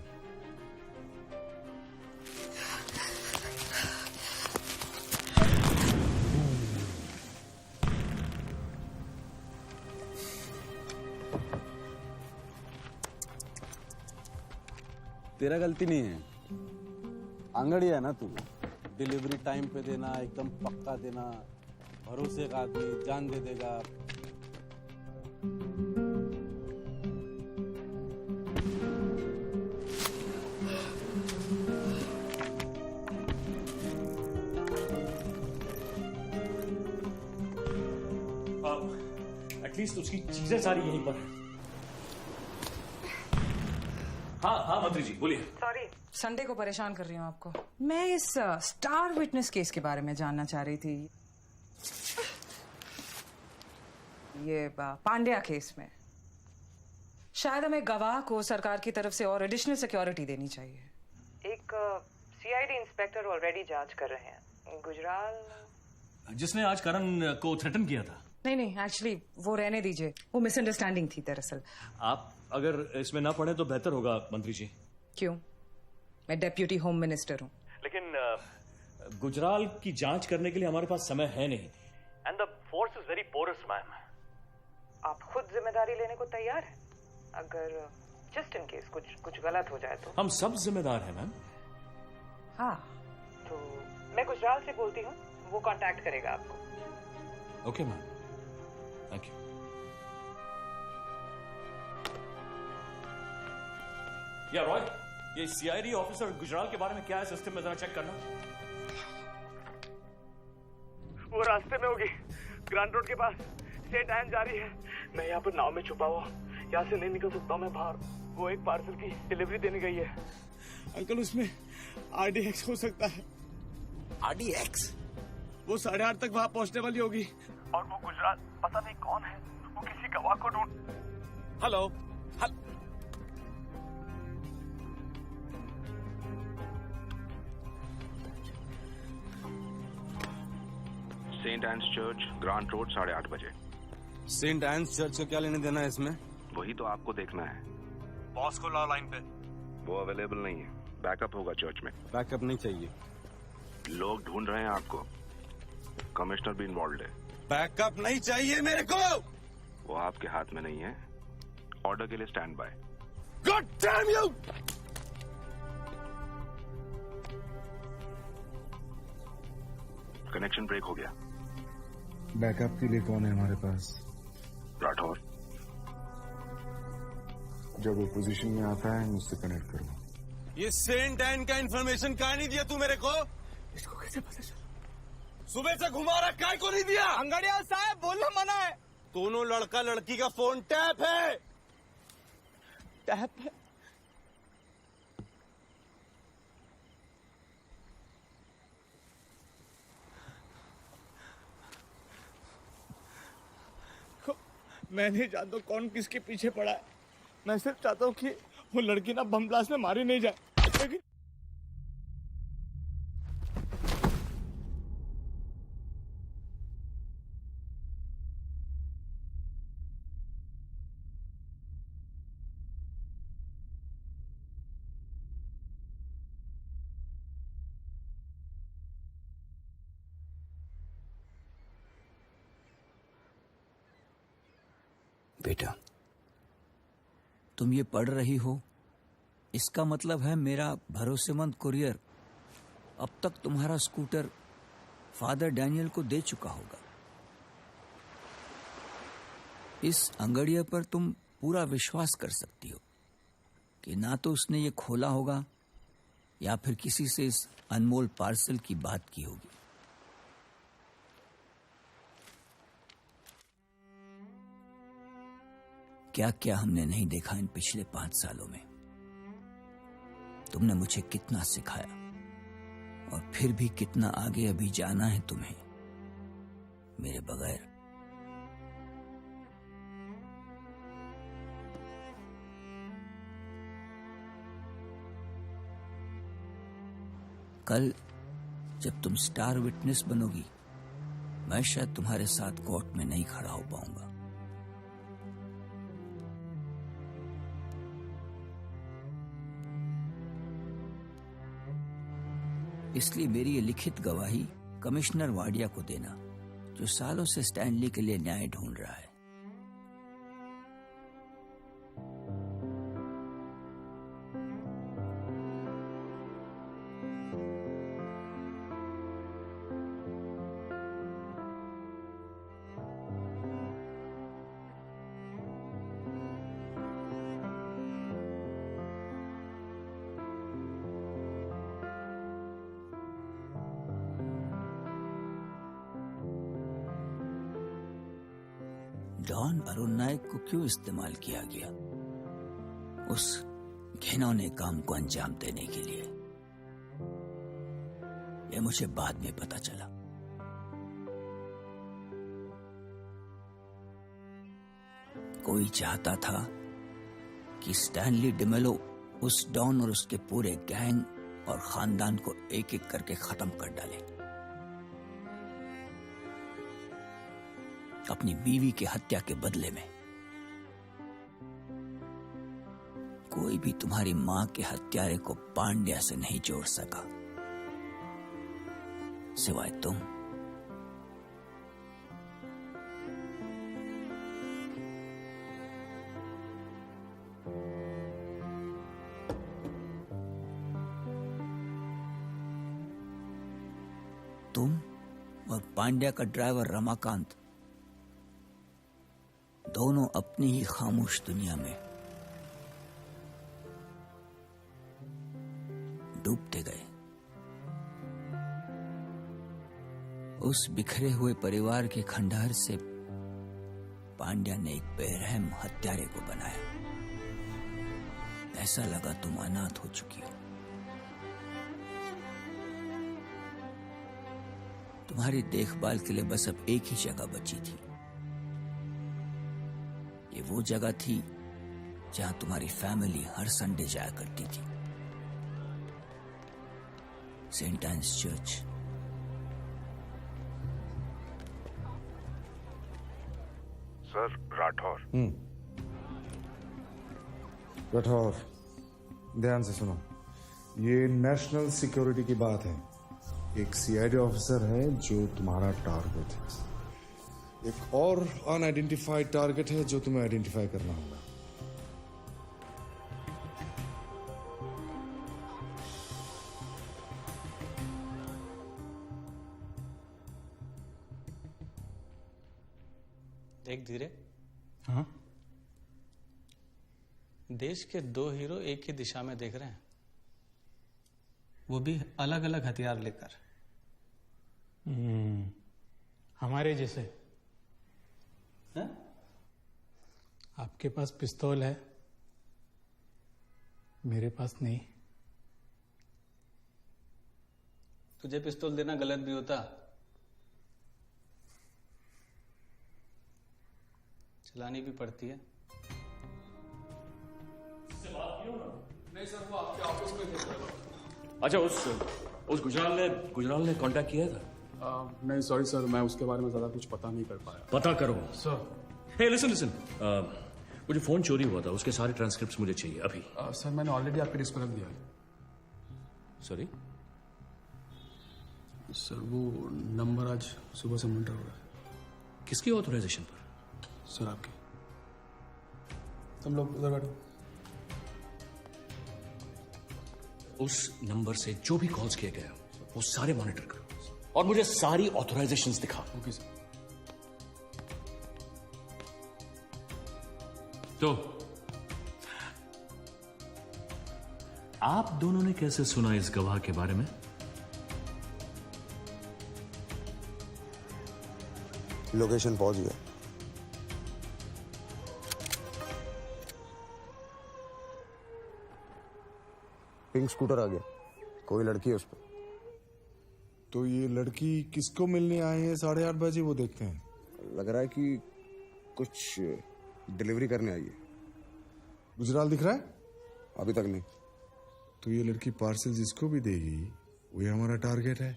तेरा गलती नहीं है, आंगड़िया है ना तू। डिलीवरी टाइम पे देना, एकदम पक्का देना, भरोसे का आदमी, जान दे देगा। एटलीस्ट उसकी चीजें सारी यहीं पर हैं। हाँ मंत्री जी बोलिए। सॉरी, संडे को परेशान कर रही हूँ आपको। मैं इस स्टार विटनेस केस के बारे में जानना चाह रही थी। ये पांड्या केस में शायद हमें गवाह को सरकार की तरफ से और एडिशनल सिक्योरिटी देनी चाहिए। एक CID इंस्पेक्टर ऑलरेडी जांच कर रहे हैं। गुजराल जिसने आज करण को थ्रेटन किया था। नहीं, एक्चुअली वो रहने दीजिए, वो मिसअंडरस्टैंडिंग थी दरअसल। आप अगर इसमें ना पढ़े तो बेहतर होगा मंत्री जी। क्यों? मैं डेप्यूटी होम मिनिस्टर हूँ। लेकिन गुजराल की जांच करने के लिए हमारे पास समय है नहीं। And the force is very porous ma'am. आप खुद जिम्मेदारी लेने को तैयार हैं? अगर जस्ट इन केस कुछ गलत हो जाए तो। हम सब जिम्मेदार हैं मैम। हाँ, तो मैं गुजराल से बोलती हूँ, वो कांटेक्ट करेगा आपको। Okay ma'am, thank you. या रॉय, ये सीआईडी ऑफिसर गुजराल के बारे में क्या है सिस्टम में, जरा चेक करना। वो रास्ते में होगी, ग्रांड रोड के पास सेंट एन जा रही है। मैं यहाँ पर नाव में छुपा हुआ, यहाँ से नहीं निकल सकता मैं बाहर। वो एक पार्सल की डिलीवरी देने गई है। अंकल उसमें RDX हो सकता है। RDX? वो 8:30 तक वहाँ पहुँचने वाली होगी। और वो गुजराल पता नहीं कौन है, वो किसी गवाह को ढूंढ। Hello, Saint Anne's Church, Grant Road, 8:30 बजे। सेंट एन्स चर्च को क्या लेने देना है इसमें? वही तो आपको देखना है। बॉस को लाओ लाइन पे। वो अवेलेबल नहीं है, बैकअप होगा चर्च में। बैकअप नहीं चाहिए। लोग ढूंढ रहे हैं आपको, कमिश्नर भी इन्वॉल्व है। बैकअप नहीं चाहिए मेरे को। वो आपके हाथ में नहीं है, ऑर्डर के लिए stand by. God damn you! Connection break हो गया। बैकअप के लिए कौन है हमारे पास? राठौर। जब वो पोजीशन में आता है मुझसे कनेक्ट करो। ये सेंट एन का इन्फॉर्मेशन कहाँ नहीं दिया तू मेरे को? इसको कैसे पता चला? सुबह से घुमा रहा, काय को नहीं दिया? अंगड़िया साहब, बोलना मना है। दोनों लड़का लड़की का फोन टैप है। टैप है? मैं नहीं जानता कौन किसके पीछे पड़ा है। मैं सिर्फ चाहता हूँ कि वो लड़की ना बम ब्लास्ट में मारी नहीं जाए। लेकिन बेटा, तुम ये पढ़ रही हो, इसका मतलब है मेरा भरोसेमंद कुरियर अब तक तुम्हारा स्कूटर फादर डैनियल को दे चुका होगा। इस अंगड़िया पर तुम पूरा विश्वास कर सकती हो कि ना तो उसने ये खोला होगा या फिर किसी से इस अनमोल पार्सल की बात की होगी। क्या क्या हमने नहीं देखा इन पिछले 5 सालों में। तुमने मुझे कितना सिखाया और फिर भी कितना आगे अभी जाना है तुम्हें मेरे बगैर। कल जब तुम स्टार विटनेस बनोगी, मैं शायद तुम्हारे साथ कोर्ट में नहीं खड़ा हो पाऊंगा। इसलिए मेरी ये लिखित गवाही कमिश्नर वाडिया को देना, जो सालों से स्टैनली के लिए न्याय ढूंढ रहा है। डॉन अरुण नायक को क्यों इस्तेमाल किया गया उस घिनौने काम को अंजाम देने के लिए, यह मुझे बाद में पता चला। कोई चाहता था कि स्टैनली डिमेलो उस डॉन और उसके पूरे गैंग और खानदान को एक एक करके खत्म कर डाले। अपनी बीवी की हत्या के बदले में। कोई भी तुम्हारी मां के हत्यारे को पांड्या से नहीं जोड़ सका, सिवाय तुम। तुम और पांड्या का ड्राइवर रमाकांत दोनों अपनी ही खामोश दुनिया में डूबते गए। उस बिखरे हुए परिवार के खंडहर से पांड्या ने एक बेरहम हत्यारे को बनाया। ऐसा लगा तुम अनाथ हो चुकी हो। तुम्हारी देखभाल के लिए बस अब एक ही जगह बची थी। ये वो जगह थी जहां तुम्हारी फैमिली हर संडे जाया करती थी, Saint Anne's Church. Sir Rathore. Rathore, ध्यान से सुनो। ये नेशनल सिक्योरिटी की बात है। एक सीआईडी ऑफिसर है जो तुम्हारा टारगेट है। एक और अनआइडेंटिफाइड टारगेट है जो तुम्हें आइडेंटिफाई करना होगा। देख धीरे, हाँ? देश के दो हीरो एक ही दिशा में देख रहे हैं, वो भी अलग अलग हथियार लेकर। हमारे जैसे है? आपके पास पिस्तौल है, मेरे पास नहीं। तुझे पिस्तौल देना गलत भी होता, चलानी भी पड़ती है। नहीं सर, वो आपके ऑफिस में थे। अच्छा, उस गुजराल ने कांटेक्ट किया था? नहीं सॉरी सर, मैं उसके बारे में ज्यादा कुछ पता नहीं कर पाया। पता करो सर। हे लिसन, मुझे फोन चोरी हुआ था, उसके सारे ट्रांसक्रिप्ट्स मुझे चाहिए अभी। सर मैंने ऑलरेडी आपके डिस्क पर रख दिया है। सॉरी सर, वो नंबर आज सुबह से मॉनिटर हो रहा है। किसकी ऑथराइजेशन पर? सर आपकी। तुम लोग उधर बैठो। उस नंबर से जो भी कॉल्स किए गए वो सारे मॉनिटर करो और मुझे सारी ऑथराइजेशंस दिखा। Okay sir. तो आप दोनों ने कैसे सुना इस गवाह के बारे में? लोकेशन पहुंच गया। पिंक स्कूटर आ गया, कोई लड़की है उस पर। तो ये लड़की किसको मिलने आए हैं 8:30 बजे, वो देखते हैं। लग रहा है कि कुछ डिलीवरी करने आई है। गुजराल दिख रहा है? अभी तक नहीं। तो ये लड़की पार्सल जिसको भी देगी वही हमारा टारगेट है।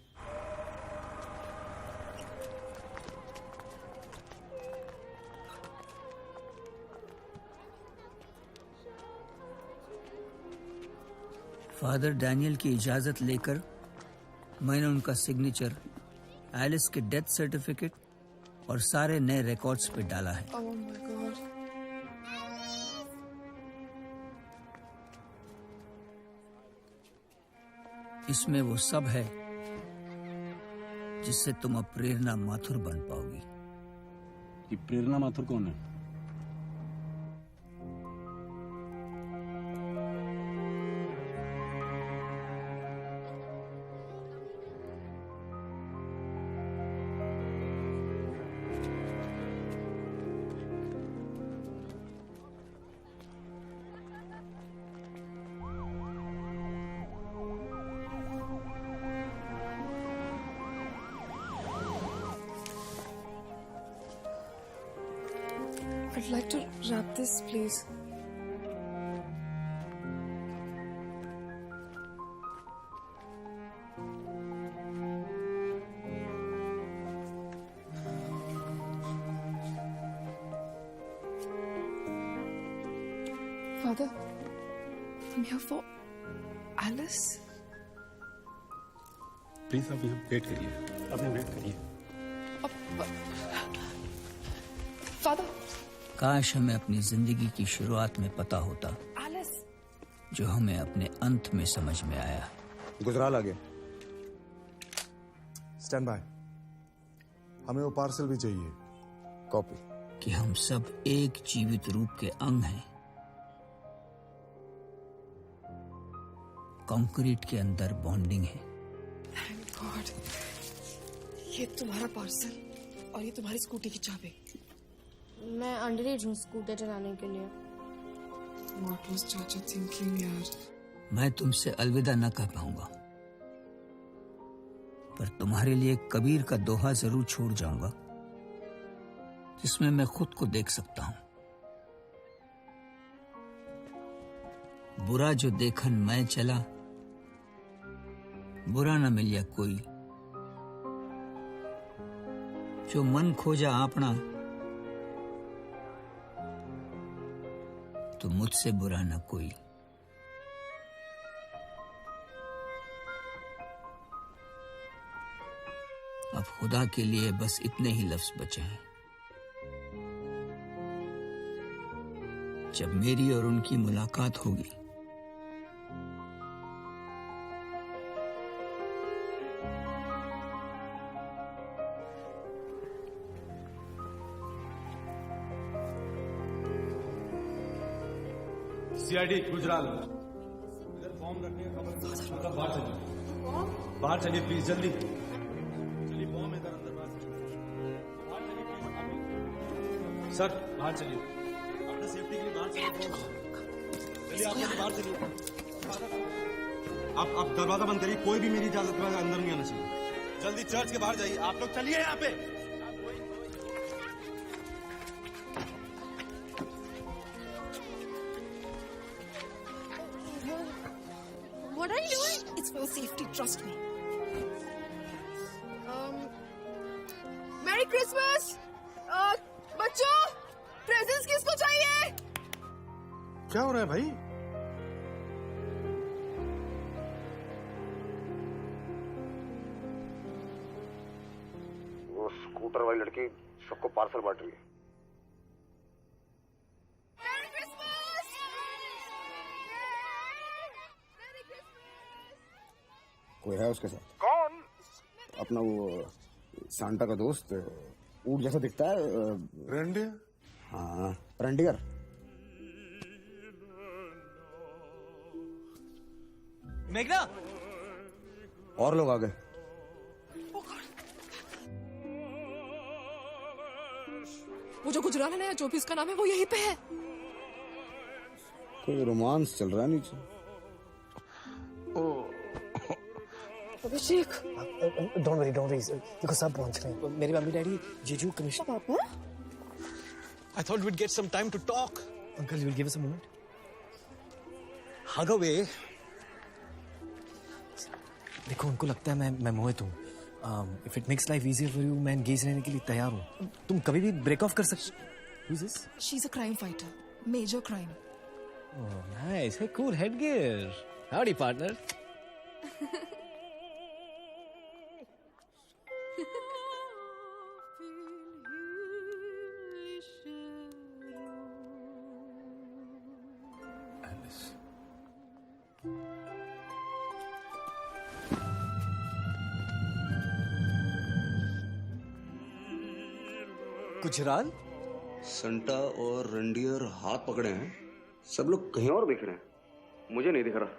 फादर डैनियल की इजाजत लेकर मैंने उनका सिग्नेचर एलिस के डेथ सर्टिफिकेट और सारे नए रिकॉर्ड्स पे डाला है। Oh my God. इसमें वो सब है जिससे तुम अब प्रेरणा माथुर बन पाओगी। ये प्रेरणा माथुर कौन है? I'd like to wrap this, please. Father, I'm here for Alice. Please आप यहाँ वेट करिए, अपने वेट करिए। Father. काश हमें अपनी जिंदगी की शुरुआत में पता होता Alice. जो हमें अपने अंत में समझ में आया। गुजराल आ गया। Stand by. हमें वो पार्सल भी चाहिए। कॉपी। कि हम सब एक जीवित रूप के अंग हैं, कंक्रीट के अंदर बॉन्डिंग है। गॉड, ये तुम्हारा पार्सल और ये तुम्हारी स्कूटी की चाबी। मैं अंडर एज हूँ स्कूटर चलाने के लिए। What was चाचा thinking यार? मैं तुमसे अलविदा न कह पाऊंगा, पर तुम्हारे लिए कबीर का दोहा जरूर छोड़ जाऊंगा, जिसमें मैं खुद को देख सकता हूं। बुरा जो देखन मैं चला, बुरा न मिलिया कोई। जो मन खोजा आपना, तो मुझसे बुरा न कोई। अब खुदा के लिए बस इतने ही लफ्ज बचे हैं। जब मेरी और उनकी मुलाकात होगी, सीआईडी गुजराल, इधर फॉर्म रखने का खबर। बाहर चलिए, बाहर चलिए प्लीज, जल्दी चलिए। फॉर्म इधर अंदर बाहर चलिए प्लीज। सर बाहर चलिए, अपने सेफ्टी के लिए बाहर चलिए। चलिए आप लोग बाहर चलिए। आप दरवाजा बंद करिए, कोई भी मेरी इजाजत के बाद अंदर नहीं आना चाहिए। जल्दी चर्च के बाहर जाइए, आप लोग चलिए यहाँ पे। What are you doing? It's for safety, trust me. Merry Christmas! बच्चों, presents किसको चाहिए? क्या हो रहा है भाई? वो स्कूटर वाली लड़की सबको पार्सल बांट रही है। कोई है उसके साथ? कौन? अपना वो सांता का दोस्त, ऊँट जैसा दिखता है। रेंडियर? हाँ, रेंडियर। मेघना, और लोग आ गए। वो जो गुजराल है ना, जो भी उसका नाम है, वो यहीं पे है। कोई रोमांस चल रहा है नीचे। अभिषेक, डोंट वरी देखो सब पहुंच रहे हैं। मेरी मम्मी डैडी जीजू कमिश्नर। पापा, I thought we'd get some time to talk. Uncle, you will give us a moment. Hug away. देखो उनको लगता है मैं मोहित हूँ। If it makes life easier for you, मैं engage रहने के लिए तैयार हूँ। तुम कभी भी break off कर सकते। Who's this? she's a crime fighter, major crime. Oh, nice. Hey, cool headgear. Howdy, partner. Gujral? संटा और रेंडियर हाथ पकड़े हैं। सब लोग कहीं और दिख रहे हैं, मुझे नहीं दिख रहा।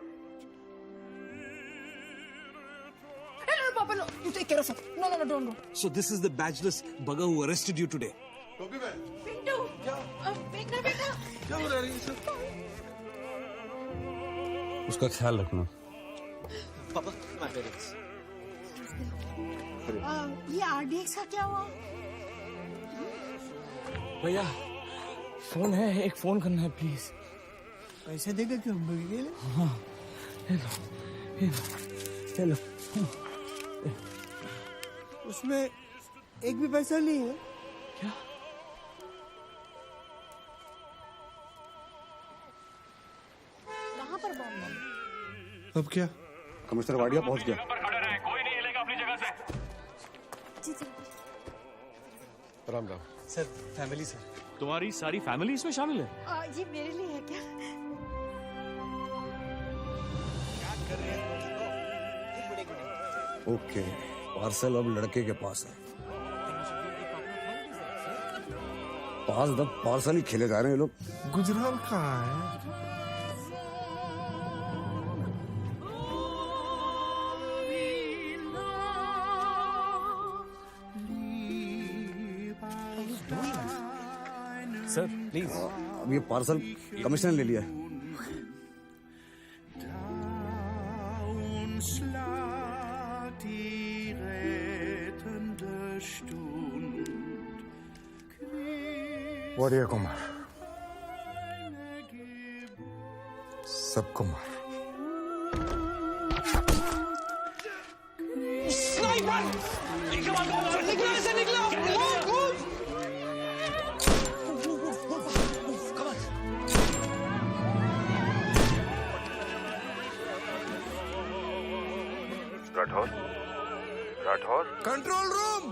No, Papa, no. You take care of her. No, don't go. So this is the badgeless bugger who arrested you today. Pintu! बेटा। क्या हो रहा है ये सब? उसका ख्याल रखना। पापा, my parents. ये RDX का क्या हुआ? भैया फोन है, एक फोन करना है प्लीज। पैसे देगा क्यों? हाँ, हेलो। उसमें एक भी पैसा नहीं है। क्या? कहाँ पर बॉम्ब? अब क्या? कमिश्नर वाडिया पहुंच गया। कोई नहीं हिलेगा अपनी जगह से। Ram Ram. Sir, family sir. तुम्हारी सारी फैमिली इसमें शामिल है? ये मेरे लिए है क्या? ओके, पार्सल अब लड़के के पास है। पास द पार्सल ही खेले जा रहे हैं ये लोग। गुजराल कहाँ है? Sir please. अब ये पार्सल कमिश्नर ने ले लिया है। वॉरियर को मार, सबको मार। Rathore, Rathore, control room.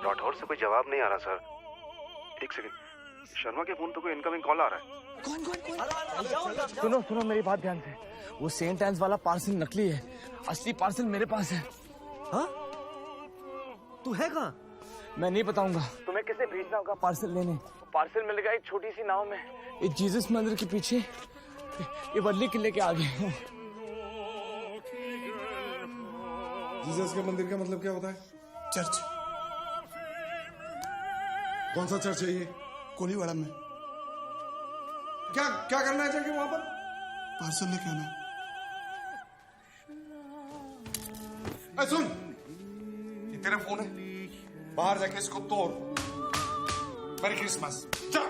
राठौर से कोई जवाब नहीं आ रहा सर। एक सेकंड, शर्मा के फोन पे कोई इनकमिंग कॉल आ रहा है। कौन? सुनो सुनो मेरी बात ध्यान से। वो सेंट एंस वाला पार्सल नकली है, असली पार्सल मेरे पास है। हाँ? तू है कहाँ? मैं नहीं बताऊंगा। तुम्हें किसे भेजना होगा पार्सल लेने? पार्सल मिलेगा एक छोटी सी नाव में, एक जीसस मंदिर के पीछे, ये वर्ली किले के आगे। जीसस के मंदिर का मतलब क्या होता है? चर्च। कौन सा चर्च है ये? कोलीवाड़ा में। क्या क्या करना है जाके वहां पर? पार्सल लेके आना। सुन, ये तेरा फोन है, बाहर जाके इसको तोड़। Merry Christmas. जा।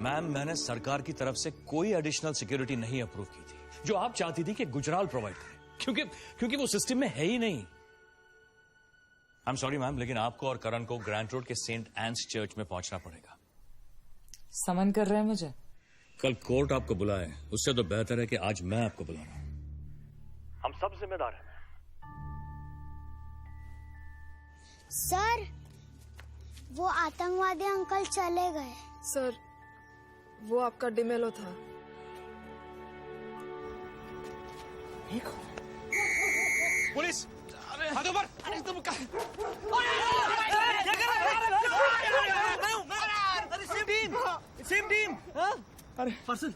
मैम, मैंने सरकार की तरफ से कोई एडिशनल सिक्योरिटी नहीं अप्रूव की थी, जो आप चाहती थी कि गुजराल प्रोवाइड करे, क्योंकि वो सिस्टम में है ही नहीं। आई एम सॉरी मैम, लेकिन आपको और करण को ग्रैंड रोड के सेंट एंस चर्च में पहुंचना पड़ेगा। समन कर रहे हैं मुझे? कल कोर्ट आपको बुलाए, उससे तो बेहतर है कि आज मैं आपको बुला रहा हूं। हम सब जिम्मेदार हैं। सर, वो आतंकवादी अंकल चले गए। सर, वो आपका डिमेलो था। पुलिस! हाथ ऊपर! अरे तुम क्या सेम टीम। अरे पार्सल,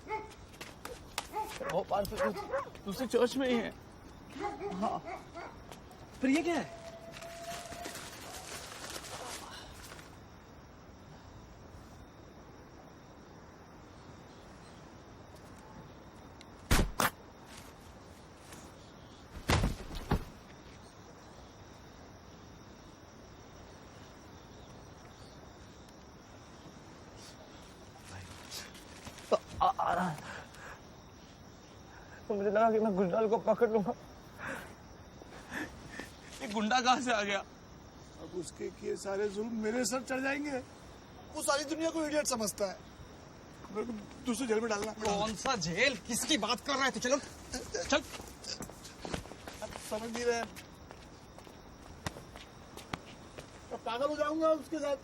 वो पार्सल दूसरे चर्च में ही है। हाँ, पर ये क्या है? आ रहा है। तो मुझे लगा कि मैं गुंडाल को पकड़ लूंगा। ये गुंडा कहाँ से आ गया? अब उसके किए सारे जुल्म मेरे सर चढ़ जाएंगे। वो सारी दुनिया को इडियट समझता है। मेरे को दूसरे जेल में डालना। कौन सा जेल? किसकी बात कर रहा है तू? चलो चल। समझ नहीं रहे। पागल हो जाऊंगा उसके साथ।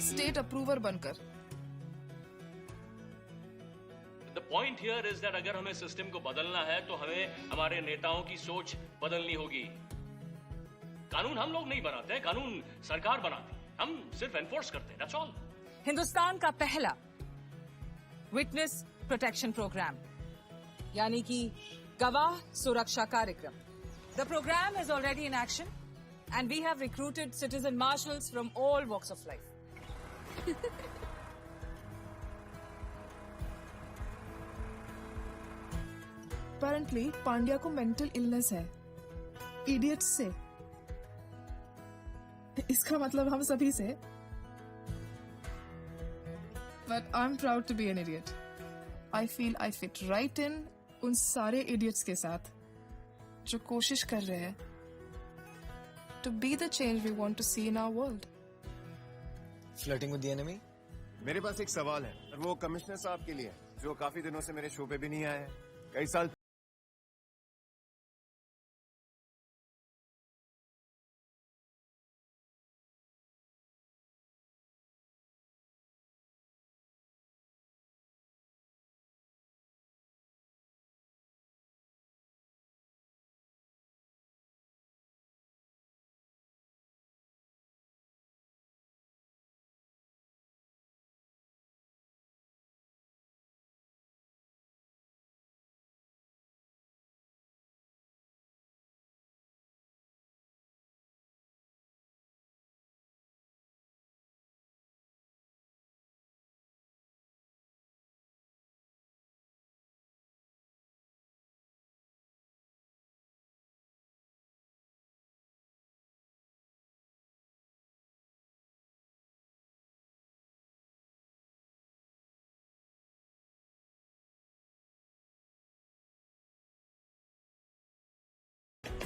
स्टेट अप्रूवर बनकर। The point here is that अगर हमें सिस्टम को बदलना है तो हमें हमारे नेताओं की सोच बदलनी होगी। कानून हम लोग नहीं बनाते हैं, कानून सरकार बनाती है, हम सिर्फ एनफोर्स करते हैं, दैट्स ऑल। हिंदुस्तान का पहला विटनेस प्रोटेक्शन प्रोग्राम यानी कि गवाह सुरक्षा कार्यक्रम। The programme is already in action and we have recruited citizen marshals from all walks of life. Apparently, Pandya को मेंटल इलनेस है, इडियट्स से। इसका मतलब हम सभी से। But I'm proud to be an idiot. I feel I fit right in उन सारे इडियट्स के साथ जो कोशिश कर रहे हैं to be the change we want to see in our world. Flirting with the enemy? मेरे पास एक सवाल है और वो कमिश्नर साहब के लिए, जो काफी दिनों से मेरे शो पे भी नहीं आए हैं। कई साल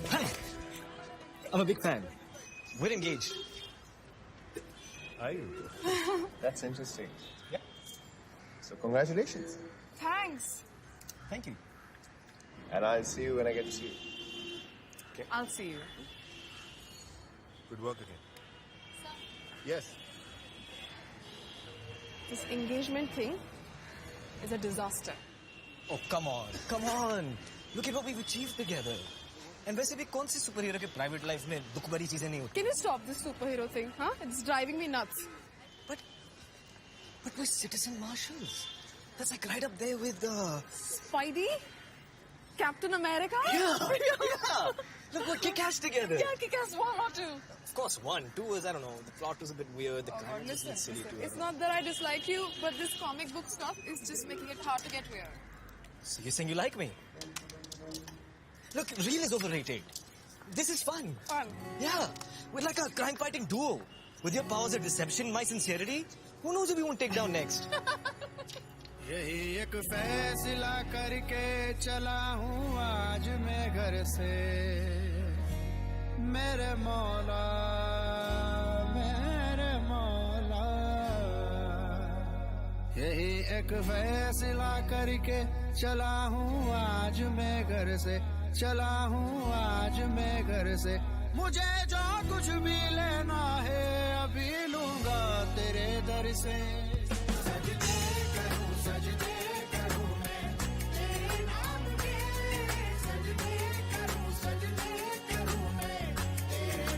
Hi. I'm a big fan. We're engaged. Are you? That's interesting. Yeah. So congratulations. Thanks. Thank you. And I'll see you when I get to see you. Okay. I'll see you. Good work again. Yes. This engagement thing is a disaster. Oh, come on. Come on. Look at what we've achieved together. And वैसे भी कौन सी super hero के private life में दुख भरी चीजें नहीं होती? Can you stop this superhero thing? Huh? It's driving me nuts. But we're citizen marshals. That's like right up there with Spidey, Captain America. Yeah. Yeah. Look, we're kick-ass together. Yeah, kick-ass 1 or 2. Of course, 1. 2 is, I don't know, the plot was a bit weird. The crime was a Listen, bit silly too. it's not that I dislike you, but this comic book stuff is just making it hard to get weird. So you're saying you like me? Look, real is overrated. This is fun. Fun? Yeah. We're like a crime-fighting duo. With your powers of deception, my sincerity, who knows who we won't take down next? यही एक फैसला करके चला हूँ आज मैं घर से, मेरे मौला मेरे मौला। यही एक फैसला करके चला हूँ आज मैं घर से, चला हूँ आज मैं घर से। मुझे जो कुछ भी लेना है अभी लूंगा तेरे दर से।